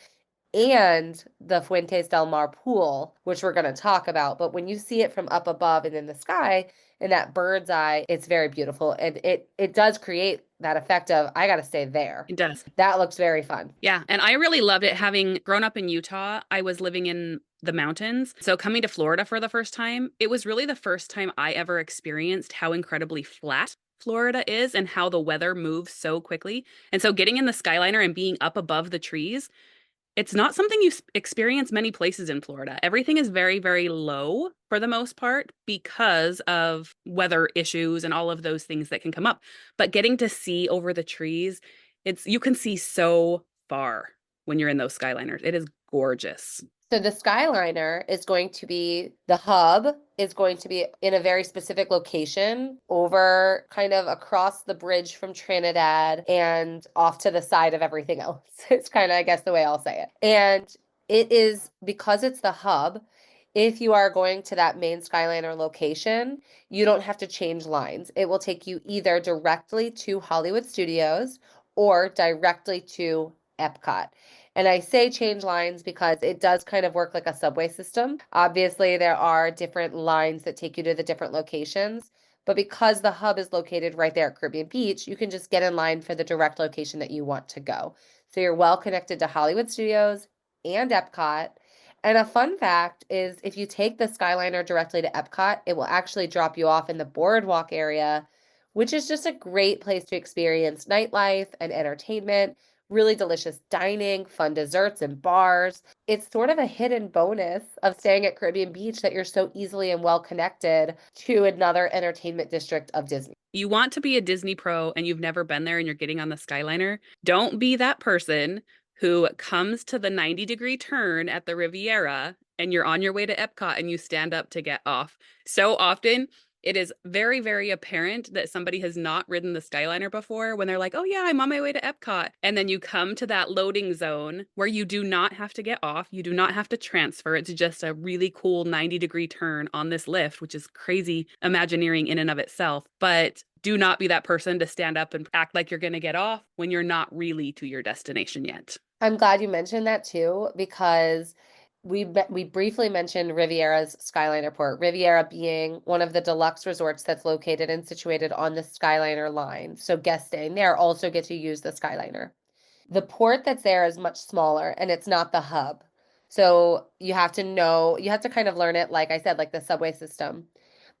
and the Fuentes del Mar pool, which we're going to talk about. But when you see it from up above and in the sky, in that bird's eye, it's very beautiful. And it does create that effect of, I got to stay there. It does. That looks very fun. Yeah, and I really loved it. Having grown up in Utah, I was living in the mountains. So coming to Florida for the first time, it was really the first time I ever experienced how incredibly flat Florida is and how the weather moves so quickly. And so getting in the Skyliner and being up above the trees, it's not something you experience many places in Florida. Everything is very, very low for the most part because of weather issues and all of those things that can come up. But getting to see over the trees, it's you can see so far when you're in those Skyliners. It is gorgeous. So the Skyliner is going to be the hub, is going to be in a very specific location over kind of across the bridge from Trinidad and off to the side of everything else. It's kind of, I guess, the way I'll say it. And it is because it's the hub. If you are going to that main Skyliner location, you don't have to change lines. It will take you either directly to Hollywood Studios or directly to Epcot. And I say change lines because it does kind of work like a subway system. Obviously, there are different lines that take you to the different locations, but because the hub is located right there at Caribbean Beach, you can just get in line for the direct location that you want to go. So you're well connected to Hollywood Studios and Epcot. And a fun fact is if you take the Skyliner directly to Epcot, it will actually drop you off in the boardwalk area, which is just a great place to experience nightlife and entertainment, really delicious dining, fun desserts and bars. It's sort of a hidden bonus of staying at Caribbean Beach that you're so easily and well connected to another entertainment district of Disney. You want to be a Disney pro and you've never been there and you're getting on the Skyliner, don't be that person who comes to the 90-degree turn at the Riviera and you're on your way to Epcot and you stand up to get off. So often, it is very, very apparent that somebody has not ridden the Skyliner before when they're like, oh, yeah, I'm on my way to Epcot. And then you come to that loading zone where you do not have to get off. You do not have to transfer. It's just a really cool 90-degree turn on this lift, which is crazy Imagineering in and of itself. But do not be that person to stand up and act like you're going to get off when you're not really to your destination yet. I'm glad you mentioned that too, because we briefly mentioned Riviera's Skyliner port. Riviera being one of the deluxe resorts that's located and situated on the Skyliner line. So guests staying there also get to use the Skyliner. The port that's there is much smaller and it's not the hub. So you have to kind of learn it, like I said, like the subway system.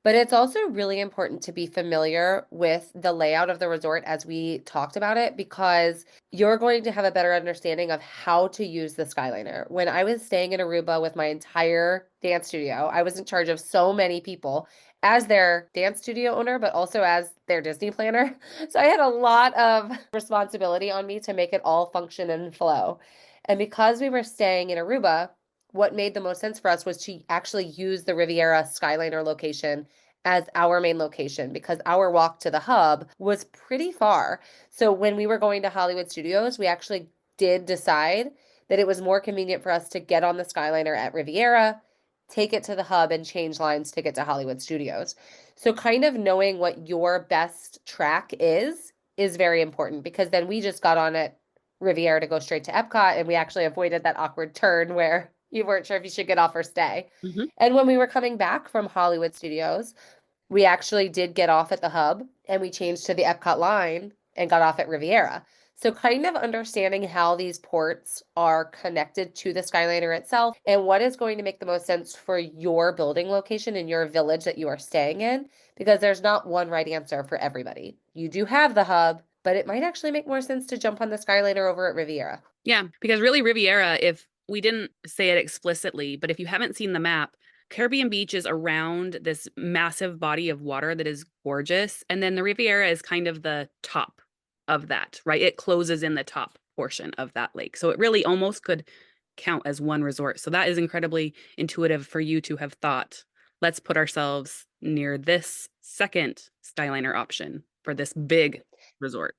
But it's also really important to be familiar with the layout of the resort as we talked about it, because you're going to have a better understanding of how to use the Skyliner. When I was staying in Aruba with my entire dance studio, I was in charge of so many people as their dance studio owner, but also as their Disney planner. So I had a lot of responsibility on me to make it all function and flow. And because we were staying in Aruba, what made the most sense for us was to actually use the Riviera Skyliner location as our main location, because our walk to the hub was pretty far. So when we were going to Hollywood Studios, we actually did decide that it was more convenient for us to get on the Skyliner at Riviera, take it to the hub, and change lines to get to Hollywood Studios. So kind of knowing what your best track is very important, because then we just got on at Riviera to go straight to Epcot, and we actually avoided that awkward turn where you weren't sure if you should get off or stay. Mhm. And when we were coming back from Hollywood Studios, we actually did get off at the hub and we changed to the Epcot line and got off at Riviera. So, kind of understanding how these ports are connected to the Skyliner itself and what is going to make the most sense for your building location and your village that you are staying in, because there's not one right answer for everybody. You do have the hub, but it might actually make more sense to jump on the Skyliner over at Riviera. Yeah, because really Riviera, if we didn't say it explicitly, but if you haven't seen the map, Caribbean Beach is around this massive body of water that is gorgeous. And then the Riviera is kind of the top of that, right? It closes in the top portion of that lake. So it really almost could count as one resort. So that is incredibly intuitive for you to have thought, let's put ourselves near this second Skyliner option for this big resort.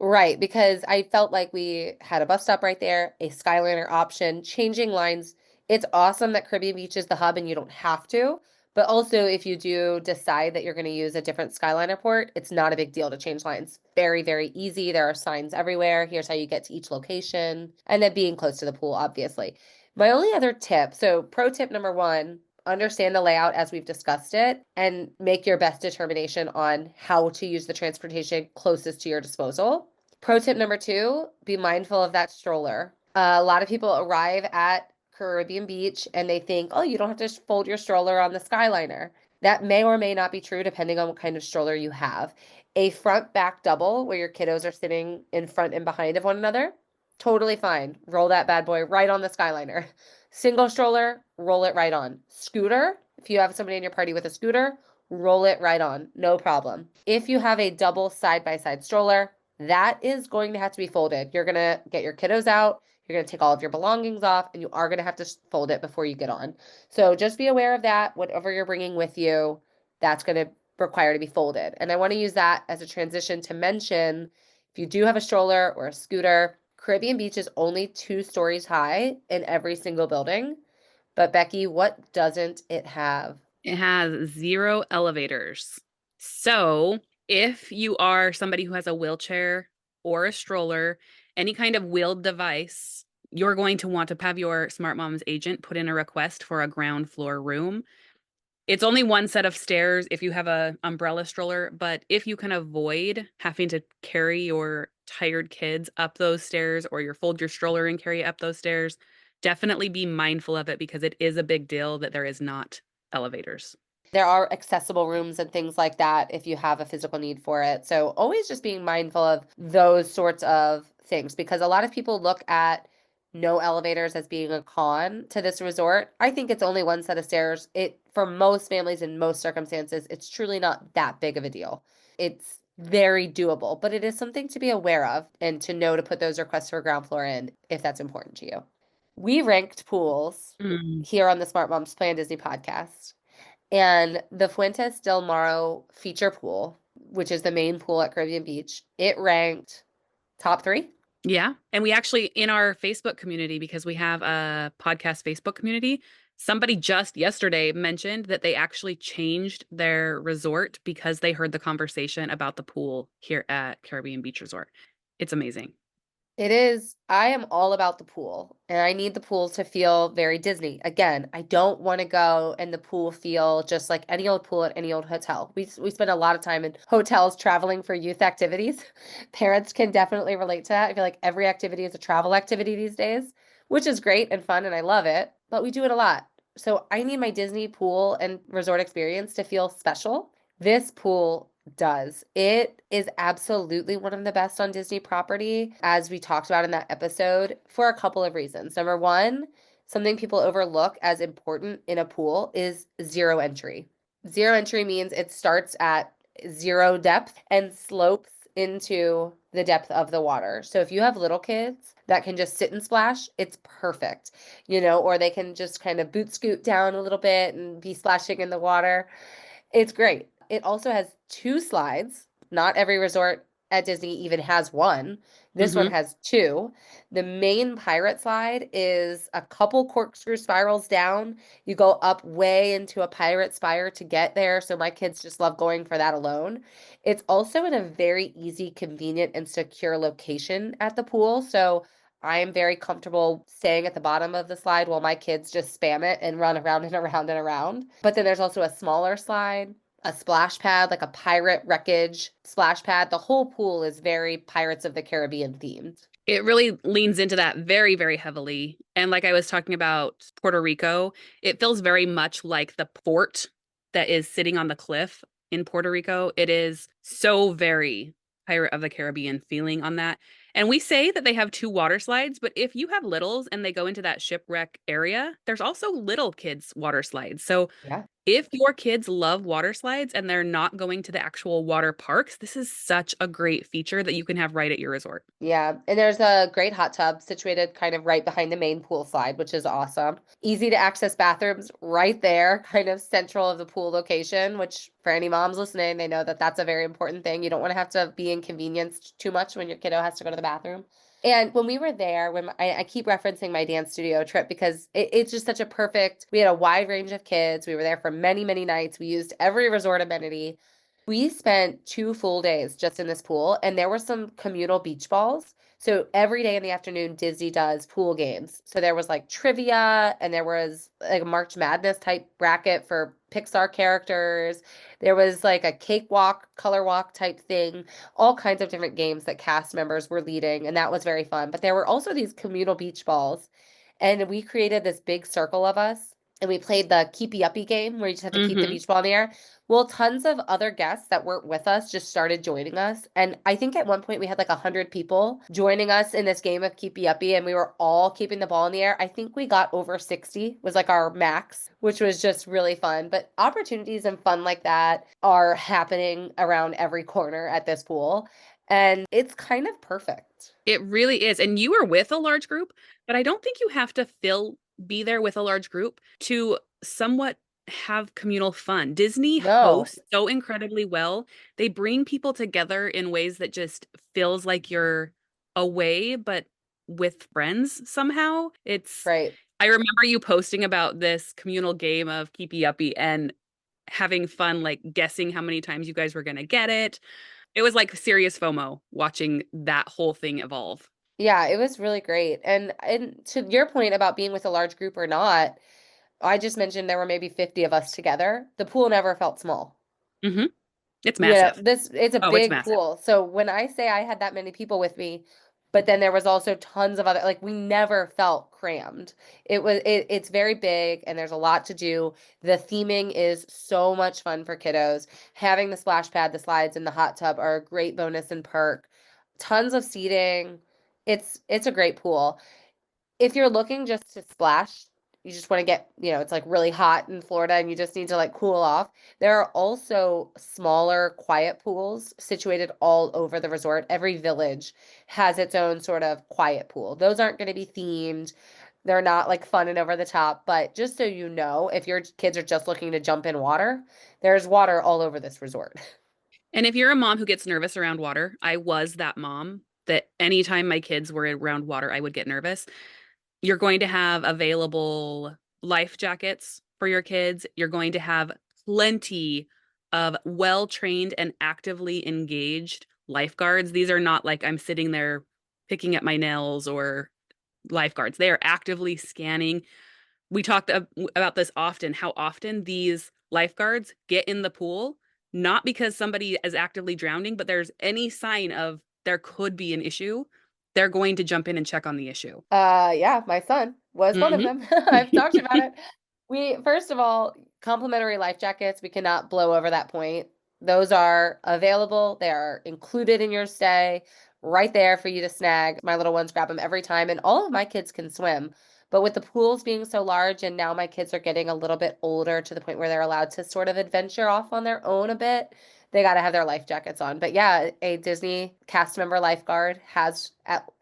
Right, because I felt like we had a bus stop right there, a Skyliner option, changing lines. It's awesome that Caribbean Beach is the hub and you don't have to. But also, if you do decide that you're going to use a different Skyliner port, it's not a big deal to change lines. Very, very easy. There are signs everywhere. Here's how you get to each location. And then being close to the pool, obviously. My only other tip, so pro tip number one, understand the layout as we've discussed it and make your best determination on how to use the transportation closest to your disposal. Pro tip number two, be mindful of that stroller. A lot of people arrive at Caribbean Beach and they think, oh, you don't have to fold your stroller on the Skyliner. That may or may not be true depending on what kind of stroller you have. A front back double where your kiddos are sitting in front and behind of one another, totally fine. Roll that bad boy right on the Skyliner. Single stroller, roll it right on. Scooter, if you have somebody in your party with a scooter, roll it right on. No problem. If you have a double side by side stroller, that is going to have to be folded. You're going to get your kiddos out. You're going to take all of your belongings off, and you are going to have to fold it before you get on. So just be aware of that. Whatever you're bringing with you, that's going to require to be folded. And I want to use that as a transition to mention, if you do have a stroller or a scooter, Caribbean Beach is only 2 stories high in every single building. But Becki, what doesn't it have? It has 0 elevators. So if you are somebody who has a wheelchair or a stroller, any kind of wheeled device, you're going to want to have your Smart Moms agent put in a request for a ground floor room. It's only one set of stairs if you have a umbrella stroller, but if you can avoid having to carry your tired kids up those stairs, or you fold your stroller and carry it up those stairs, definitely be mindful of it because it is a big deal that there is not elevators. There are accessible rooms and things like that if you have a physical need for it. So always just being mindful of those sorts of things, because a lot of people look at no elevators as being a con to this resort. I think it's only one set of stairs. It for most families in most circumstances, it's truly not that big of a deal. It's very doable, but it is something to be aware of and to know to put those requests for ground floor in if that's important to you. We ranked pools Mm. here on the Smart Moms Plan Disney podcast. And the Fuentes del Mar feature pool, which is the main pool at Caribbean Beach, it ranked top three. Yeah. And we actually, in our Facebook community, because we have a podcast Facebook community, somebody just yesterday mentioned that they actually changed their resort because they heard the conversation about the pool here at Caribbean Beach Resort. It's amazing. It is. I am all about the pool, and I need the pool to feel very Disney. Again, I don't want to go and the pool feel just like any old pool at any old hotel. We spend a lot of time in hotels traveling for youth activities. Parents can definitely relate to that. I feel like every activity is a travel activity these days, which is great and fun, and I love it, but we do it a lot. So I need my Disney pool and resort experience to feel special. This pool does. It is absolutely one of the best on Disney property, as we talked about in that episode, for a couple of reasons. Number one, something people overlook as important in a pool is zero entry. Zero entry means it starts at zero depth and slopes into the depth of the water. So if you have little kids that can just sit and splash, it's perfect, or they can just kind of boot scoot down a little bit and be splashing in the water. It's great. It also has two slides. Not every resort at Disney even has one. This one Hmm. has two. The main pirate slide is a couple corkscrew spirals down. You go up way into a pirate spire to get there. So my kids just love going for that alone. It's also in a very easy, convenient, and secure location at the pool. So I am very comfortable staying at the bottom of the slide while my kids just spam it and run around and around and around. But then there's also a smaller slide, a splash pad, like a pirate wreckage splash pad. The whole pool is very Pirates of the Caribbean themed. It really leans into that very, very heavily. And like I was talking about Puerto Rico, it feels very much like the port that is sitting on the cliff in Puerto Rico. It is so very Pirate of the Caribbean feeling on that. And we say that they have two water slides, but if you have littles and they go into that shipwreck area, there's also little kids' water slides. So Yeah. if your kids love water slides and they're not going to the actual water parks, this is such a great feature that you can have right at your resort. Yeah, and there's a great hot tub situated kind of right behind the main pool side, which is awesome. Easy to access bathrooms right there, kind of central of the pool location, which for any moms listening, they know that that's a very important thing. You don't want to have to be inconvenienced too much when your kiddo has to go to the bathroom. And when we were there, I keep referencing my dance studio trip because it's just such a perfect, we had a wide range of kids. We were there for many, many nights. We used every resort amenity. We spent 2 full days just in this pool, and there were some communal beach balls. So every day in the afternoon, Disney does pool games. So there was like trivia, and there was like a March Madness type bracket for Pixar characters. There was like a cakewalk, color walk type thing, all kinds of different games that cast members were leading, and that was very fun. But there were also these communal beach balls, and we created this big circle of us. And we played the keepy uppy game where you just have to keep the Hmm. beach ball in the air. Well, tons of other guests that weren't with us just started joining us. And I think at one point we had like 100 people joining us in this game of keepy uppy, and we were all keeping the ball in the air. I think we got over 60 was like our max, which was just really fun. But opportunities and fun like that are happening around every corner at this pool. And it's kind of perfect. It really is. And you are with a large group, but I don't think you have to be there with a large group to somewhat have communal fun. Disney No, hosts so incredibly well. They bring people together in ways that just feels like you're away, but with friends somehow. right. I remember you posting about this communal game of Keepy Uppy and having fun, like guessing how many times you guys were going to get it. It was like serious FOMO watching that whole thing evolve. Yeah, it was really great. And to your point about being with a large group or not, I just mentioned there were maybe 50 of us together. The pool never felt small. Hmm. It's massive. This it's a Oh, it's big massive. pool. So when I say I had that many people with me, but then there was also tons of other, like we never felt crammed. It's very big and there's a lot to do. The theming is so much fun for kiddos. Having the splash pad, the slides, and the hot tub are a great bonus and perk. Tons of seating. It's a great pool. If you're looking just to splash, you just want to get, it's like really hot in Florida and you just need to like cool off. There are also smaller, quiet pools situated all over the resort. Every village has its own sort of quiet pool. Those aren't going to be themed. They're not like fun and over the top, but just so you know, if your kids are just looking to jump in water, there's water all over this resort. And if you're a mom who gets nervous around water, I was that mom that anytime my kids were around water, I would get nervous. You're going to have available life jackets for your kids. You're going to have plenty of well trained and actively engaged lifeguards. These are not like I'm sitting there picking at my nails or lifeguards. They are actively scanning. We talked about this often, how often these lifeguards get in the pool, not because somebody is actively drowning, but there's any sign of there could be an issue. They're going to jump in and check on the issue. Yeah, my son was one of Hmm. them. I've talked about it. We, first of all, complimentary life jackets, we cannot blow over that point. Those are available. They are included in your stay, right there for you to snag. My little ones grab them every time, and all of my kids can swim. But with the pools being so large, and now my kids are getting a little bit older to the point where they're allowed to sort of adventure off on their own a bit, they got to have their life jackets on. But yeah, a Disney cast member lifeguard has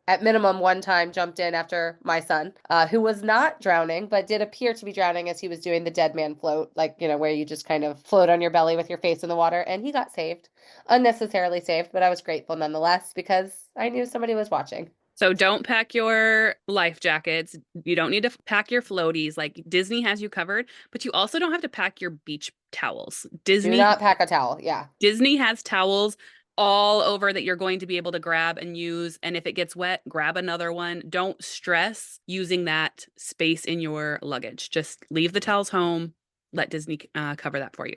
at minimum one time jumped in after my son, who was not drowning, but did appear to be drowning as he was doing the dead man float, like, where you just kind of float on your belly with your face in the water. And he got saved, unnecessarily saved, but I was grateful nonetheless because I knew somebody was watching. So don't pack your life jackets. You don't need to pack your floaties. Like Disney has you covered, but you also don't have to pack your beach towels. Do not pack a towel. Yeah. Disney has towels all over that you're going to be able to grab and use. And if it gets wet, grab another one. Don't stress using that space in your luggage. Just leave the towels home. Let Disney cover that for you.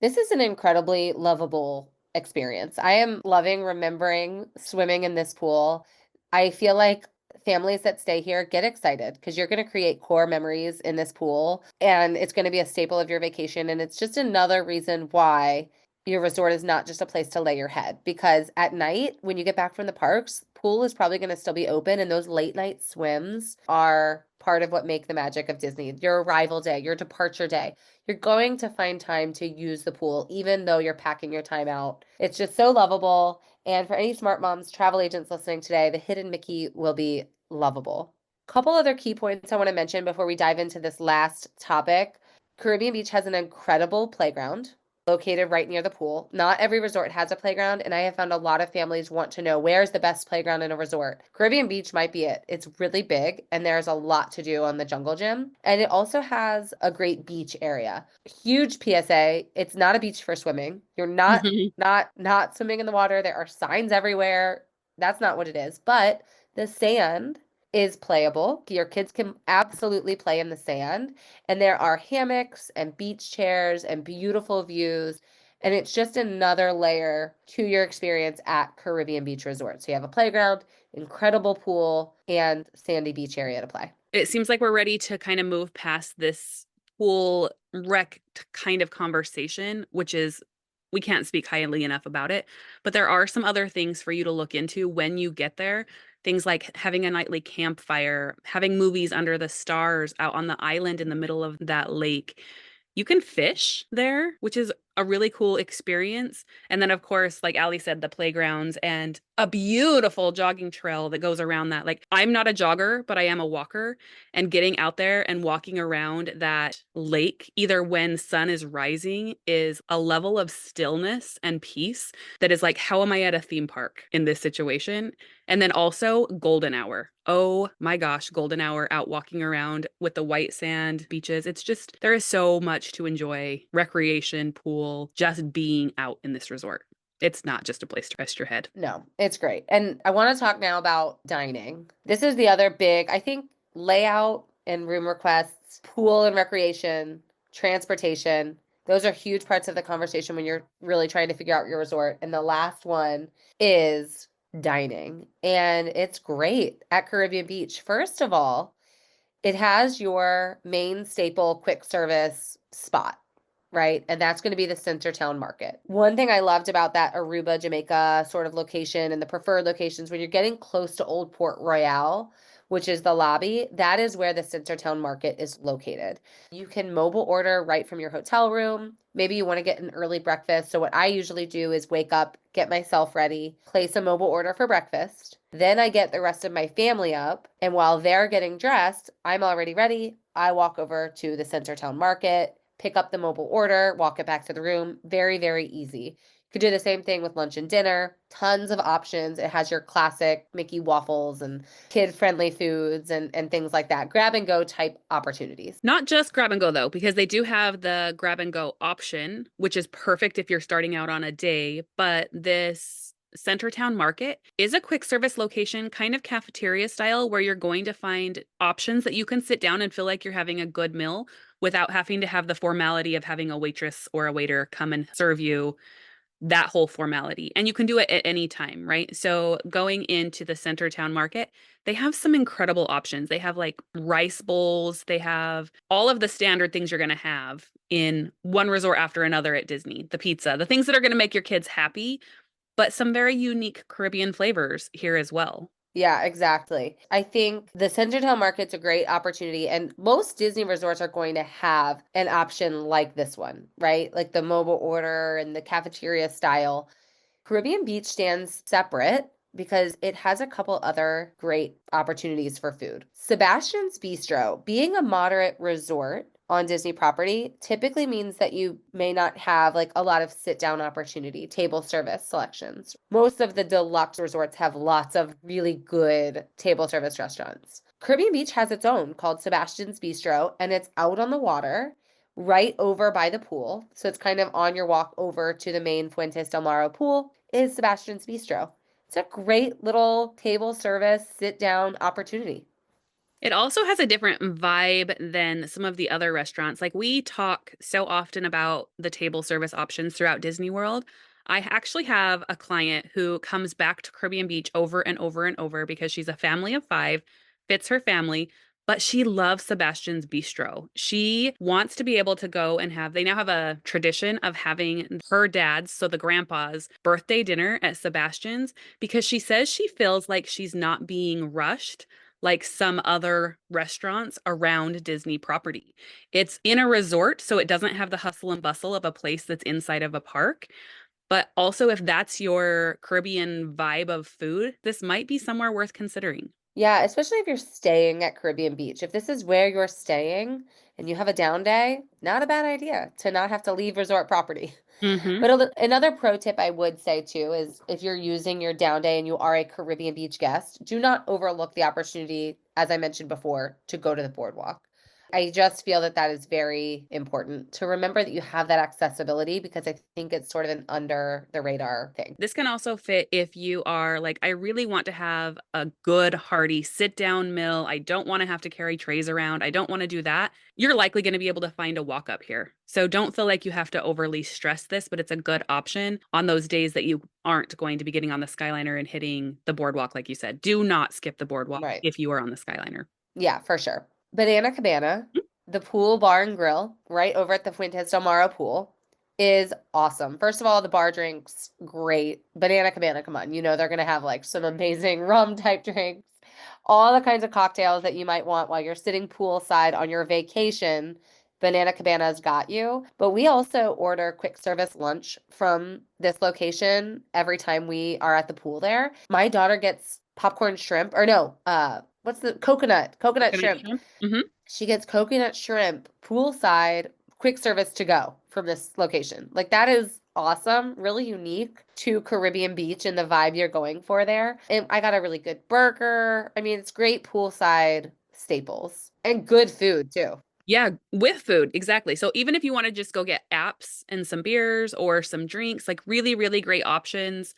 This is an incredibly lovable experience. I am loving remembering swimming in this pool. I feel like families that stay here get excited because you're going to create core memories in this pool and it's going to be a staple of your vacation. And it's just another reason why your resort is not just a place to lay your head because at night, when you get back from the parks, pool is probably going to still be open and those late night swims are part of what make the magic of Disney. Your arrival day, your departure day, you're going to find time to use the pool, even though you're packing your time out. It's just so lovable. And for any smart moms, travel agents listening today, the hidden Mickey will be lovable. Couple other key points I want to mention before we dive into this last topic. Caribbean Beach has an incredible playground located right near the pool. Not every resort has a playground, and I have found a lot of families want to know where's the best playground in a resort. Caribbean Beach might be it. It's really big, and there's a lot to do on the Jungle Gym. And it also has a great beach area. Huge PSA, it's not a beach for swimming. You're not swimming in the water. There are signs everywhere. That's not what it is. But the sand is playable. Your kids can absolutely play in the sand. And there are hammocks and beach chairs and beautiful views. And it's just another layer to your experience at Caribbean Beach Resort. So you have a playground, incredible pool, and sandy beach area to play. It seems like we're ready to kind of move past this pool wreck kind of conversation, which is we can't speak highly enough about it. But there are some other things for you to look into when you get there. Things like having a nightly campfire, having movies under the stars out on the island in the middle of that lake. You can fish there, which is a really cool experience. And then, of course, like Ali said, the playgrounds and a beautiful jogging trail that goes around that. Like, I'm not a jogger, but I am a walker. And getting out there and walking around that lake, either when sun is rising, is a level of stillness and peace that is like, how am I at a theme park in this situation? And then also golden hour. Oh my gosh, golden hour out walking around with the white sand beaches. It's just, there is so much to enjoy. Recreation, pool, just being out in this resort. It's not just a place to rest your head. No, it's great. And I want to talk now about dining. This is the other big, I think, layout and room requests, pool and recreation, transportation. Those are huge parts of the conversation when you're really trying to figure out your resort. And the last one is dining. And it's great at Caribbean Beach. First of all, it has your main staple quick service spot, right? And that's going to be the Centertown Market. One thing I loved about that Aruba, Jamaica sort of location and the preferred locations when you're getting close to Old Port Royale, which is the lobby, that is where the Centertown Market is located. You can mobile order right from your hotel room. Maybe you want to get an early breakfast. So what I usually do is wake up, get myself ready, place a mobile order for breakfast. Then I get the rest of my family up. And while they're getting dressed, I'm already ready. I walk over to the Centertown Market, pick up the mobile order, walk it back to the room. Very, very easy. You could do the same thing with lunch and dinner. Tons of options. It has your classic Mickey waffles and kid-friendly foods and things like that. Grab and go type opportunities. Not just grab and go though, because they do have the grab and go option, which is perfect if you're starting out on a day. But this Centertown Market is a quick service location, kind of cafeteria style, where you're going to find options that you can sit down and feel like you're having a good meal without having to have the formality of having a waitress or a waiter come and serve you, that whole formality. And you can do it at any time, right? So going into the Centertown Market, they have some incredible options. They have like rice bowls, they have all of the standard things you're going to have in one resort after another at Disney. The pizza, the things that are going to make your kids happy, but some very unique Caribbean flavors here as well. Yeah, exactly. I think the Centertown Market's a great opportunity, and most Disney resorts are going to have an option like this one, right? Like the mobile order and the cafeteria style. Caribbean Beach stands separate because it has a couple other great opportunities for food. Sebastian's Bistro, being a moderate resort on Disney property, typically means that you may not have like a lot of sit down opportunity, table service selections. Most of the deluxe resorts have lots of really good table service restaurants. Caribbean Beach has its own called Sebastian's Bistro, and it's out on the water right over by the pool. So it's kind of on your walk over to the main Fuentes del Mar pool is Sebastian's Bistro. It's a great little table service, sit down opportunity. It also has a different vibe than some of the other restaurants. Like we talk so often about the table service options throughout Disney World. I actually have a client who comes back to Caribbean Beach over and over and over because she's a family of five, fits her family, but she loves Sebastian's Bistro. She wants to be able to go and have, they now have a tradition of having her dad's, so the grandpa's, birthday dinner at Sebastian's because she says she feels like she's not being rushed like some other restaurants around Disney property. It's in a resort, so it doesn't have the hustle and bustle of a place that's inside of a park. But also, if that's your Caribbean vibe of food, this might be somewhere worth considering. Yeah, especially if you're staying at Caribbean Beach. If this is where you're staying and you have a down day, not a bad idea to not have to leave resort property. Hmm. But another pro tip I would say too is if you're using your down day and you are a Caribbean Beach guest, do not overlook the opportunity, as I mentioned before, to go to the boardwalk. I just feel that that is very important to remember that you have that accessibility because I think it's sort of an under the radar thing. This can also fit if you are like, I really want to have a good, hearty sit down meal. I don't want to have to carry trays around. I don't want to do that. You're likely going to be able to find a walk up here. So don't feel like you have to overly stress this, but it's a good option on those days that you aren't going to be getting on the Skyliner and hitting the boardwalk, like you said. Do not skip the boardwalk Right. if you are on the Skyliner. Yeah, for sure. Banana Cabana, the pool bar and grill right over at the Fuentes del Mar pool is awesome. First of all, the bar drinks, great. Banana Cabana, come on. You know they're going to have like some amazing rum type drinks, all the kinds of cocktails that you might want while you're sitting poolside on your vacation. Banana Cabana's got you. But we also order quick service lunch from this location every time we are at the pool there. My daughter gets popcorn shrimp, or no, what's the coconut Coconut shrimp. shrimp. Hmm. She gets coconut shrimp poolside, quick service to go from this location. Like that is awesome, really unique to Caribbean Beach and the vibe you're going for there. And I got a really good burger. I mean, it's great poolside staples and good food too. Yeah, with food, exactly. So even if you want to just go get apps and some beers or some drinks, like really, really great options,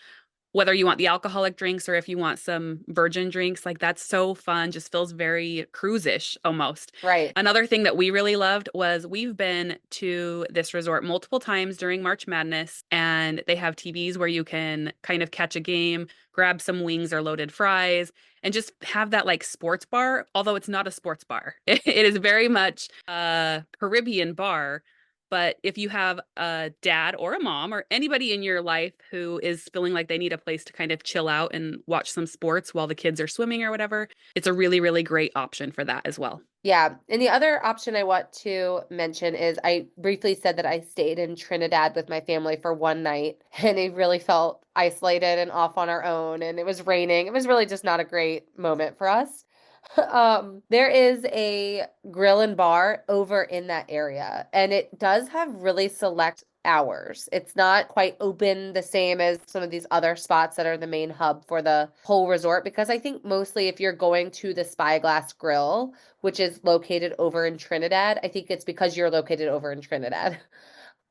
whether you want the alcoholic drinks or if you want some virgin drinks, like that's so fun, just feels very cruise-ish almost. Right. Another thing that we really loved was we've been to this resort multiple times during March Madness, and they have TVs where you can kind of catch a game, grab some wings or loaded fries, and just have that like sports bar, although it's not a sports bar. It is very much a Caribbean bar. But if you have a dad or a mom or anybody in your life who is feeling like they need a place to kind of chill out and watch some sports while the kids are swimming or whatever, it's a really, really great option for that as well. Yeah. And the other option I want to mention is I briefly said that I stayed in Trinidad with my family for one night and it really felt isolated and off on our own. And it was raining. It was really just not a great moment for us. There is a grill and bar over in that area, and it does have really select hours. It's not quite open the same as some of these other spots that are the main hub for the whole resort, because I think mostly if you're going to the Spyglass Grill, which is located over in Trinidad, I think it's because you're located over in Trinidad.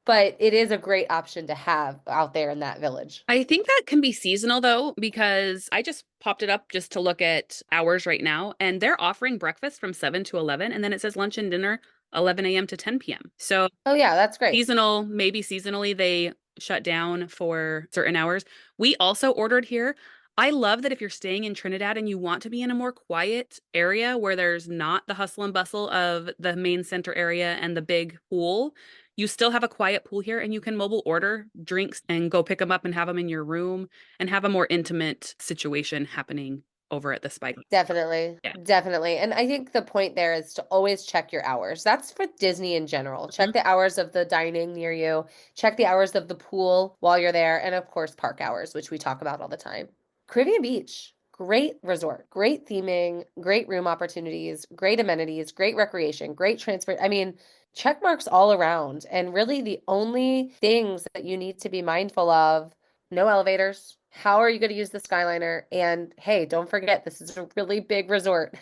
but it is a great option to have out there in that village. I think that can be seasonal though, because I just popped it up just to look at hours right now, and they're offering breakfast from 7 to 11, and then it says lunch and dinner 11 a.m. to 10 p.m. So Oh yeah, that's great. seasonal, maybe seasonally they shut down for certain hours. We also ordered here. I love that if you're staying in Trinidad and you want to be in a more quiet area where there's not the hustle and bustle of the main center area and the big pool, you still have a quiet pool here and you can mobile order drinks and go pick them up and have them in your room and have a more intimate situation happening over at the Spike. Definitely. Yeah. Definitely. And I think the point there is to always check your hours. That's for Disney in general. Mhm. Check the hours of the dining near you, check the hours of the pool while you're there, and of course, park hours, which we talk about all the time. Caribbean Beach, great resort, great theming, great room opportunities, great amenities, great recreation, great transport. I mean, check marks all around. And really, the only things that you need to be mindful of: no elevators. How are you going to use the Skyliner? And hey, don't forget, this is a really big resort.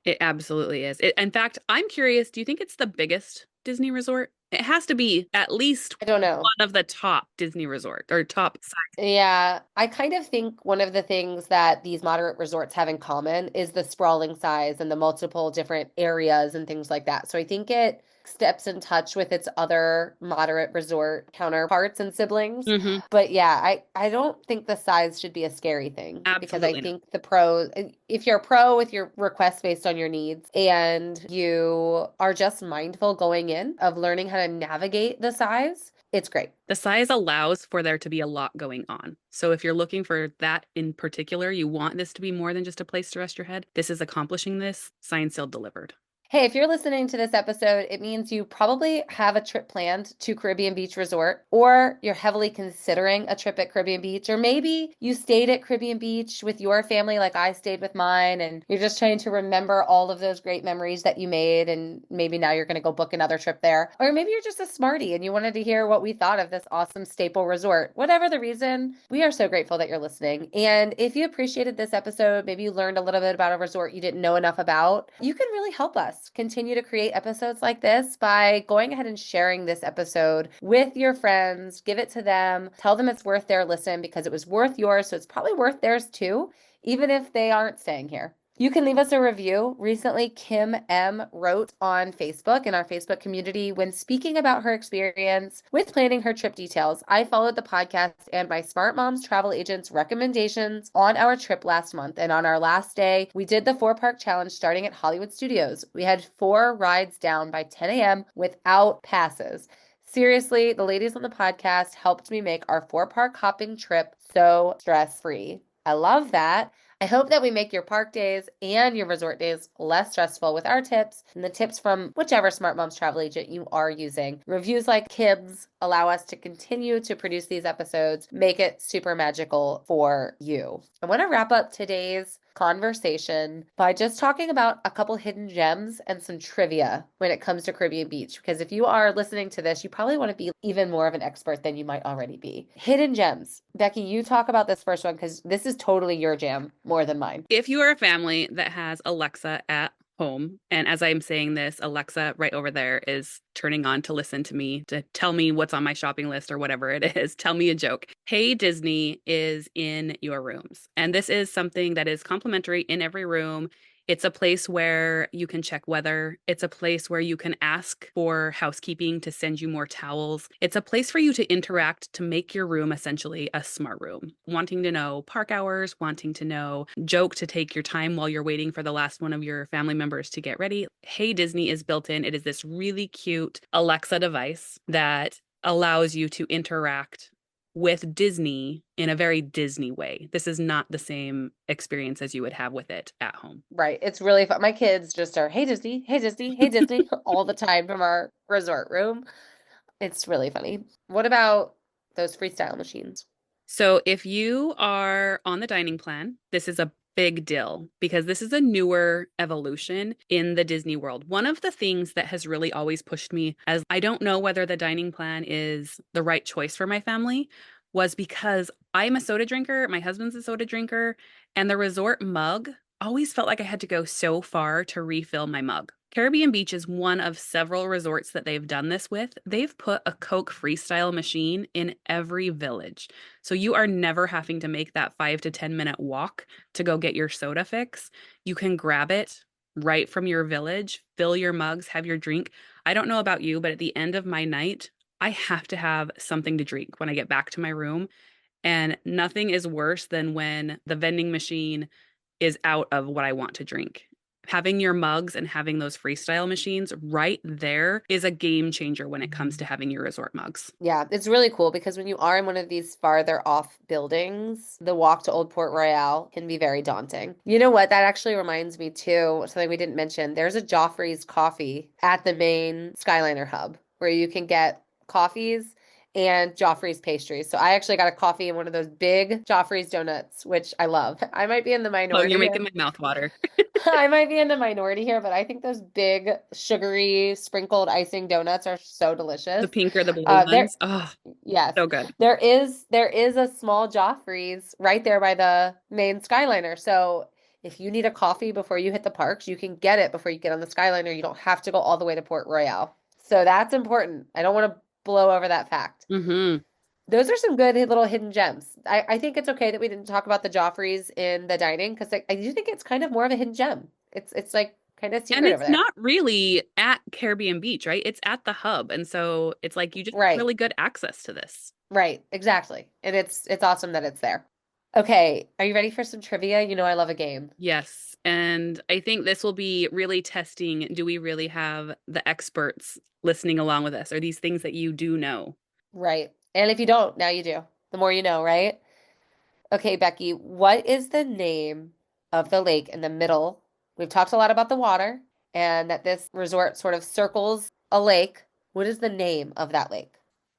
It absolutely is. In fact, I'm curious, do you think it's the biggest Disney resort? It has to be at least I don't know. one of the top Disney resort or top size. Yeah, I kind of think one of the things that these moderate resorts have in common is the sprawling size and the multiple different areas and things like that. So I think it steps in touch with its other moderate resort counterparts and siblings. Hmm. But yeah, I don't think the size should be a scary thing because I Absolutely not. think the pros, if you're a pro with your request based on your needs and you are just mindful going in of learning how to navigate the size, it's great. The size allows for there to be a lot going on. So if you're looking for that in particular, you want this to be more than just a place to rest your head, this is accomplishing this, signed, sealed, delivered. Hey, if you're listening to this episode, it means you probably have a trip planned to Caribbean Beach Resort, or you're heavily considering a trip at Caribbean Beach, or maybe you stayed at Caribbean Beach with your family like I stayed with mine, and you're just trying to remember all of those great memories that you made, and maybe now you're going to go book another trip there. Or maybe you're just a smarty and you wanted to hear what we thought of this awesome staple resort. Whatever the reason, we are so grateful that you're listening. And if you appreciated this episode, maybe you learned a little bit about a resort you didn't know enough about, you can really help us continue to create episodes like this by going ahead and sharing this episode with your friends. Give it to them. Tell them it's worth their listen because it was worth yours. So it's probably worth theirs too, even if they aren't staying here. You can leave us a review. Recently, Kim M. wrote on Facebook in our Facebook community when speaking about her experience with planning her trip details. I followed the podcast and my Smart Moms travel agent's recommendations on our trip last month. And on our last day, we did the 4 park challenge starting at Hollywood Studios. We had 4 rides down by 10 a.m. without passes. Seriously, the ladies on the podcast helped me make our 4 park hopping trip so stress free. I love that. I hope that we make your park days and your resort days less stressful with our tips and the tips from whichever Smart Moms travel agent you are using. Reviews like Kib's allow us to continue to produce these episodes, make it super magical for you. I want to wrap up today's conversation by just talking about a couple hidden gems and some trivia when it comes to Caribbean Beach. Because if you are listening to this, you probably want to be even more of an expert than you might already be. Hidden gems. Becki, you talk about this first one because this is totally your jam more than mine. If you are a family that has Alexa at home, and as I'm saying this, Alexa right over there is turning on to listen to me, to tell me what's on my shopping list or whatever it is, tell me a joke. Hey Disney is in your rooms. And this is something that is complimentary in every room. It's a place where you can check weather. It's a place where you can ask for housekeeping to send you more towels. It's a place for you to interact to make your room essentially a smart room. Wanting to know park hours, wanting to know joke to take your time while you're waiting for the last one of your family members to get ready. Hey Disney is built in. It is this really cute Alexa device that allows you to interact with Disney in a very Disney way. This is not the same experience as you would have with it at home. Right. It's really fun. My kids just are, hey Disney, hey Disney, hey Disney, all the time from our resort room. It's really funny. What about those freestyle machines? So if you are on the dining plan, this is a big deal because this is a newer evolution in the Disney world. One of the things that has really always pushed me as I don't know whether the dining plan is the right choice for my family was because I'm a soda drinker, my husband's a soda drinker, and the resort mug always felt like I had to go so far to refill my mug. Caribbean Beach is one of several resorts that they've done this with. They've put a Coke freestyle machine in every village. So you are never having to make that 5 to 10 minute walk to go get your soda fix. You can grab it right from your village, fill your mugs, have your drink. I don't know about you, but at the end of my night, I have to have something to drink when I get back to my room. And nothing is worse than when the vending machine is out of what I want to drink. Having your mugs and having those freestyle machines right there is a game changer when it comes to having your resort mugs. Yeah, it's really cool because when you are in one of these farther off buildings, the walk to Old Port Royale can be very daunting. You know what? That actually reminds me too, something we didn't mention. There's a Joffrey's coffee at the main Skyliner hub where you can get coffees and Joffrey's pastries. So I actually got a coffee and one of those big Joffrey's donuts, which I love. I might be in the Oh, you're minority making here. my mouth water. I might be in the minority here, but I think those big sugary sprinkled icing donuts are so The delicious. pink or the blue There, ones. Oh, yes, so good. there is a small Joffrey's right there by the main Skyliner. So if you need a coffee before you hit the parks, you can get it before you get on the Skyliner. You don't have to go all the way to Port Royale. So that's important. I don't want to blow over that fact. Hmm. Those are some good little hidden gems. I think it's okay that we didn't talk about the Joffreys in the dining because I do think it's kind of more of a hidden gem. It's like kind of And secret over it's there. not really at Caribbean Beach, right? It's at the hub. And so it's like you just have Right. really good access to this. Right. Exactly. And it's awesome that it's there. Okay, are you ready for some trivia? You know I love a game. Yes. And I think this will be really testing. Do we really have the experts listening along with us? Are these things that you do know? Right. And if you don't, now you do. The more you know, right? Okay, Becki, what is the name of the lake in the middle? We've talked a lot about the water and that this resort sort of circles a lake. What is the name of that lake?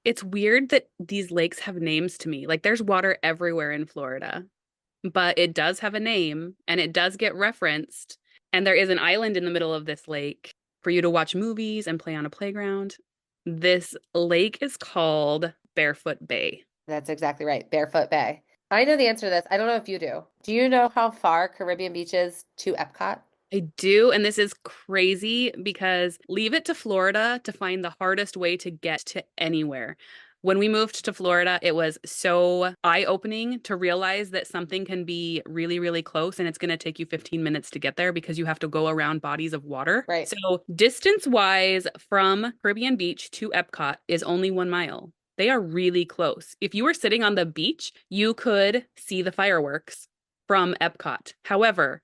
It's weird that these lakes have names to me. Like there's water everywhere in Florida, but it does have a name and it does get referenced. And there is an island in the middle of this lake for you to watch movies and play on a playground. This lake is called Barefoot Bay. That's exactly right. Barefoot Bay. I know the answer to this. I don't know if you do. Do you know how far Caribbean Beach is to Epcot? I do, and this is crazy because leave it to Florida to find the hardest way to get to anywhere. When we moved to Florida, it was so eye-opening to realize that something can be really, really close and it's going to take you 15 minutes to get there because you have to go around bodies of water. Right. So, distance-wise from Caribbean Beach to Epcot is only 1 mile. They are really close. If you were sitting on the beach, you could see the fireworks from Epcot. However,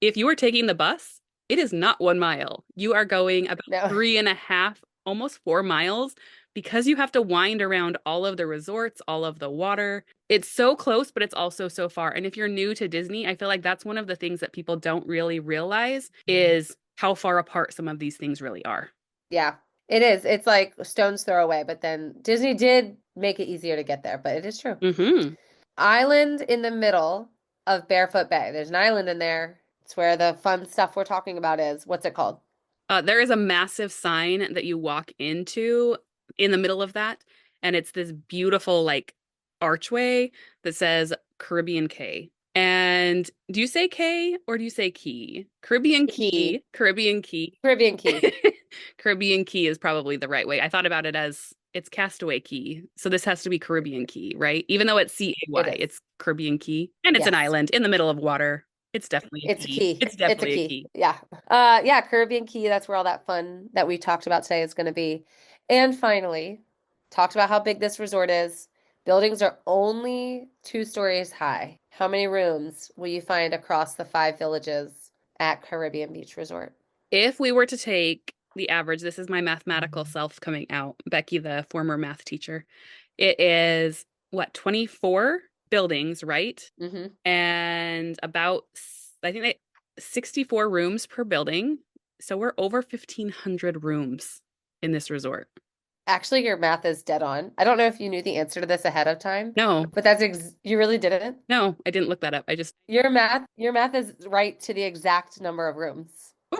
if you are taking the bus, it is not 1 mile. You are going about No. 3.5, almost 4 miles, because you have to wind around all of the resorts, all of the water. It's so close, but it's also so far. And if you're new to Disney, I feel like that's one of the things that people don't really realize is how far apart some of these things really are. Yeah, it is. It's like a stone's throw away, but then Disney did make it easier to get there, but it is true. Hmm. Island in the middle of Barefoot Bay. There's an island in there. It's where the fun stuff we're talking about is. What's it called? There is a massive sign that you walk into in the middle of that, and it's this beautiful like archway that says Caribbean K. And do you say K or do you say key? Caribbean Key. Key, Caribbean Key. Caribbean Key. Caribbean Key is probably the right way. I thought about it as it's Castaway Key. So this has to be Caribbean Key, right? Even though it's It CAY, is. it's Caribbean Key. And it's an Yes. island in the middle of water. It's definitely a It's a key. key. It's It's a definitely a key. key. Yeah. Yeah, Caribbean Key, that's where all that fun that we talked about today is going to be. And finally, talked about how big this resort is. Buildings are only 2 stories high. How many rooms will you find across the 5 villages at Caribbean Beach Resort? If we were to take the average, this is my mathematical self coming out, Becki, the former math teacher. It is what, 24 buildings, right? Mm-hmm. And about, I think they 64 rooms per building. So we're over 1,500 rooms in this resort. Actually, your math is dead on. I don't know if you knew the answer to this ahead of time, No, but you really didn't. no, I didn't look that up. I just, Your math is right to the exact number of rooms.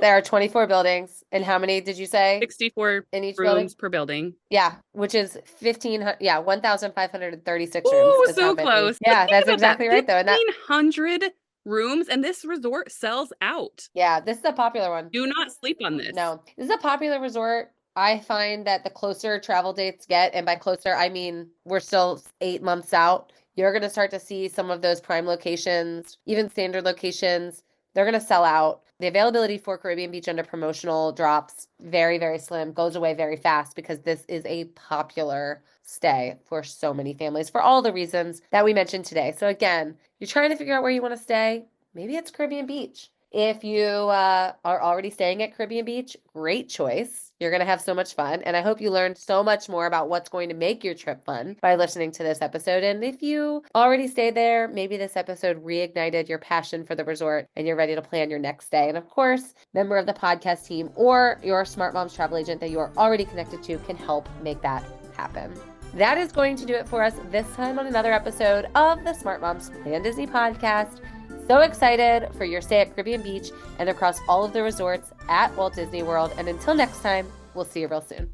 There are 24 buildings, and how many did you say 64 in each building? rooms per building. Yeah, which is 1,500, yeah, 1,536 rooms Oh, is how so many. close. But Yeah, think that's about that. exactly right though. And that 1,500 rooms, and this resort sells out. Yeah, this is a popular one. Do not sleep on this. No, this is a popular resort. I find that the closer travel dates get, and by closer, I mean we're still 8 months out, you're going to start to see some of those prime locations, even standard locations, they're going to sell out. The availability for Caribbean Beach under promotional drops very, very slim, goes away very fast because this is a popular stay for so many families for all the reasons that we mentioned today. So again, you're trying to figure out where you want to stay. Maybe it's Caribbean Beach. If you are already staying at Caribbean Beach, great choice. You're going to have so much fun. And I hope you learned so much more about what's going to make your trip fun by listening to this episode. And if you already stayed there, maybe this episode reignited your passion for the resort and you're ready to plan your next stay. And of course, member of the podcast team or your Smart Moms travel agent that you are already connected to can help make that happen. That is going to do it for us this time on another episode of the Smart Moms Plan Disney podcast. So excited for your stay at Caribbean Beach and across all of the resorts at Walt Disney World. And until next time, we'll see you real soon.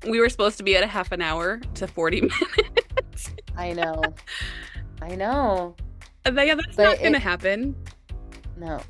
We were supposed to be at a half an hour to 40 minutes. I know. I know. Yeah, that's not going to happen. No.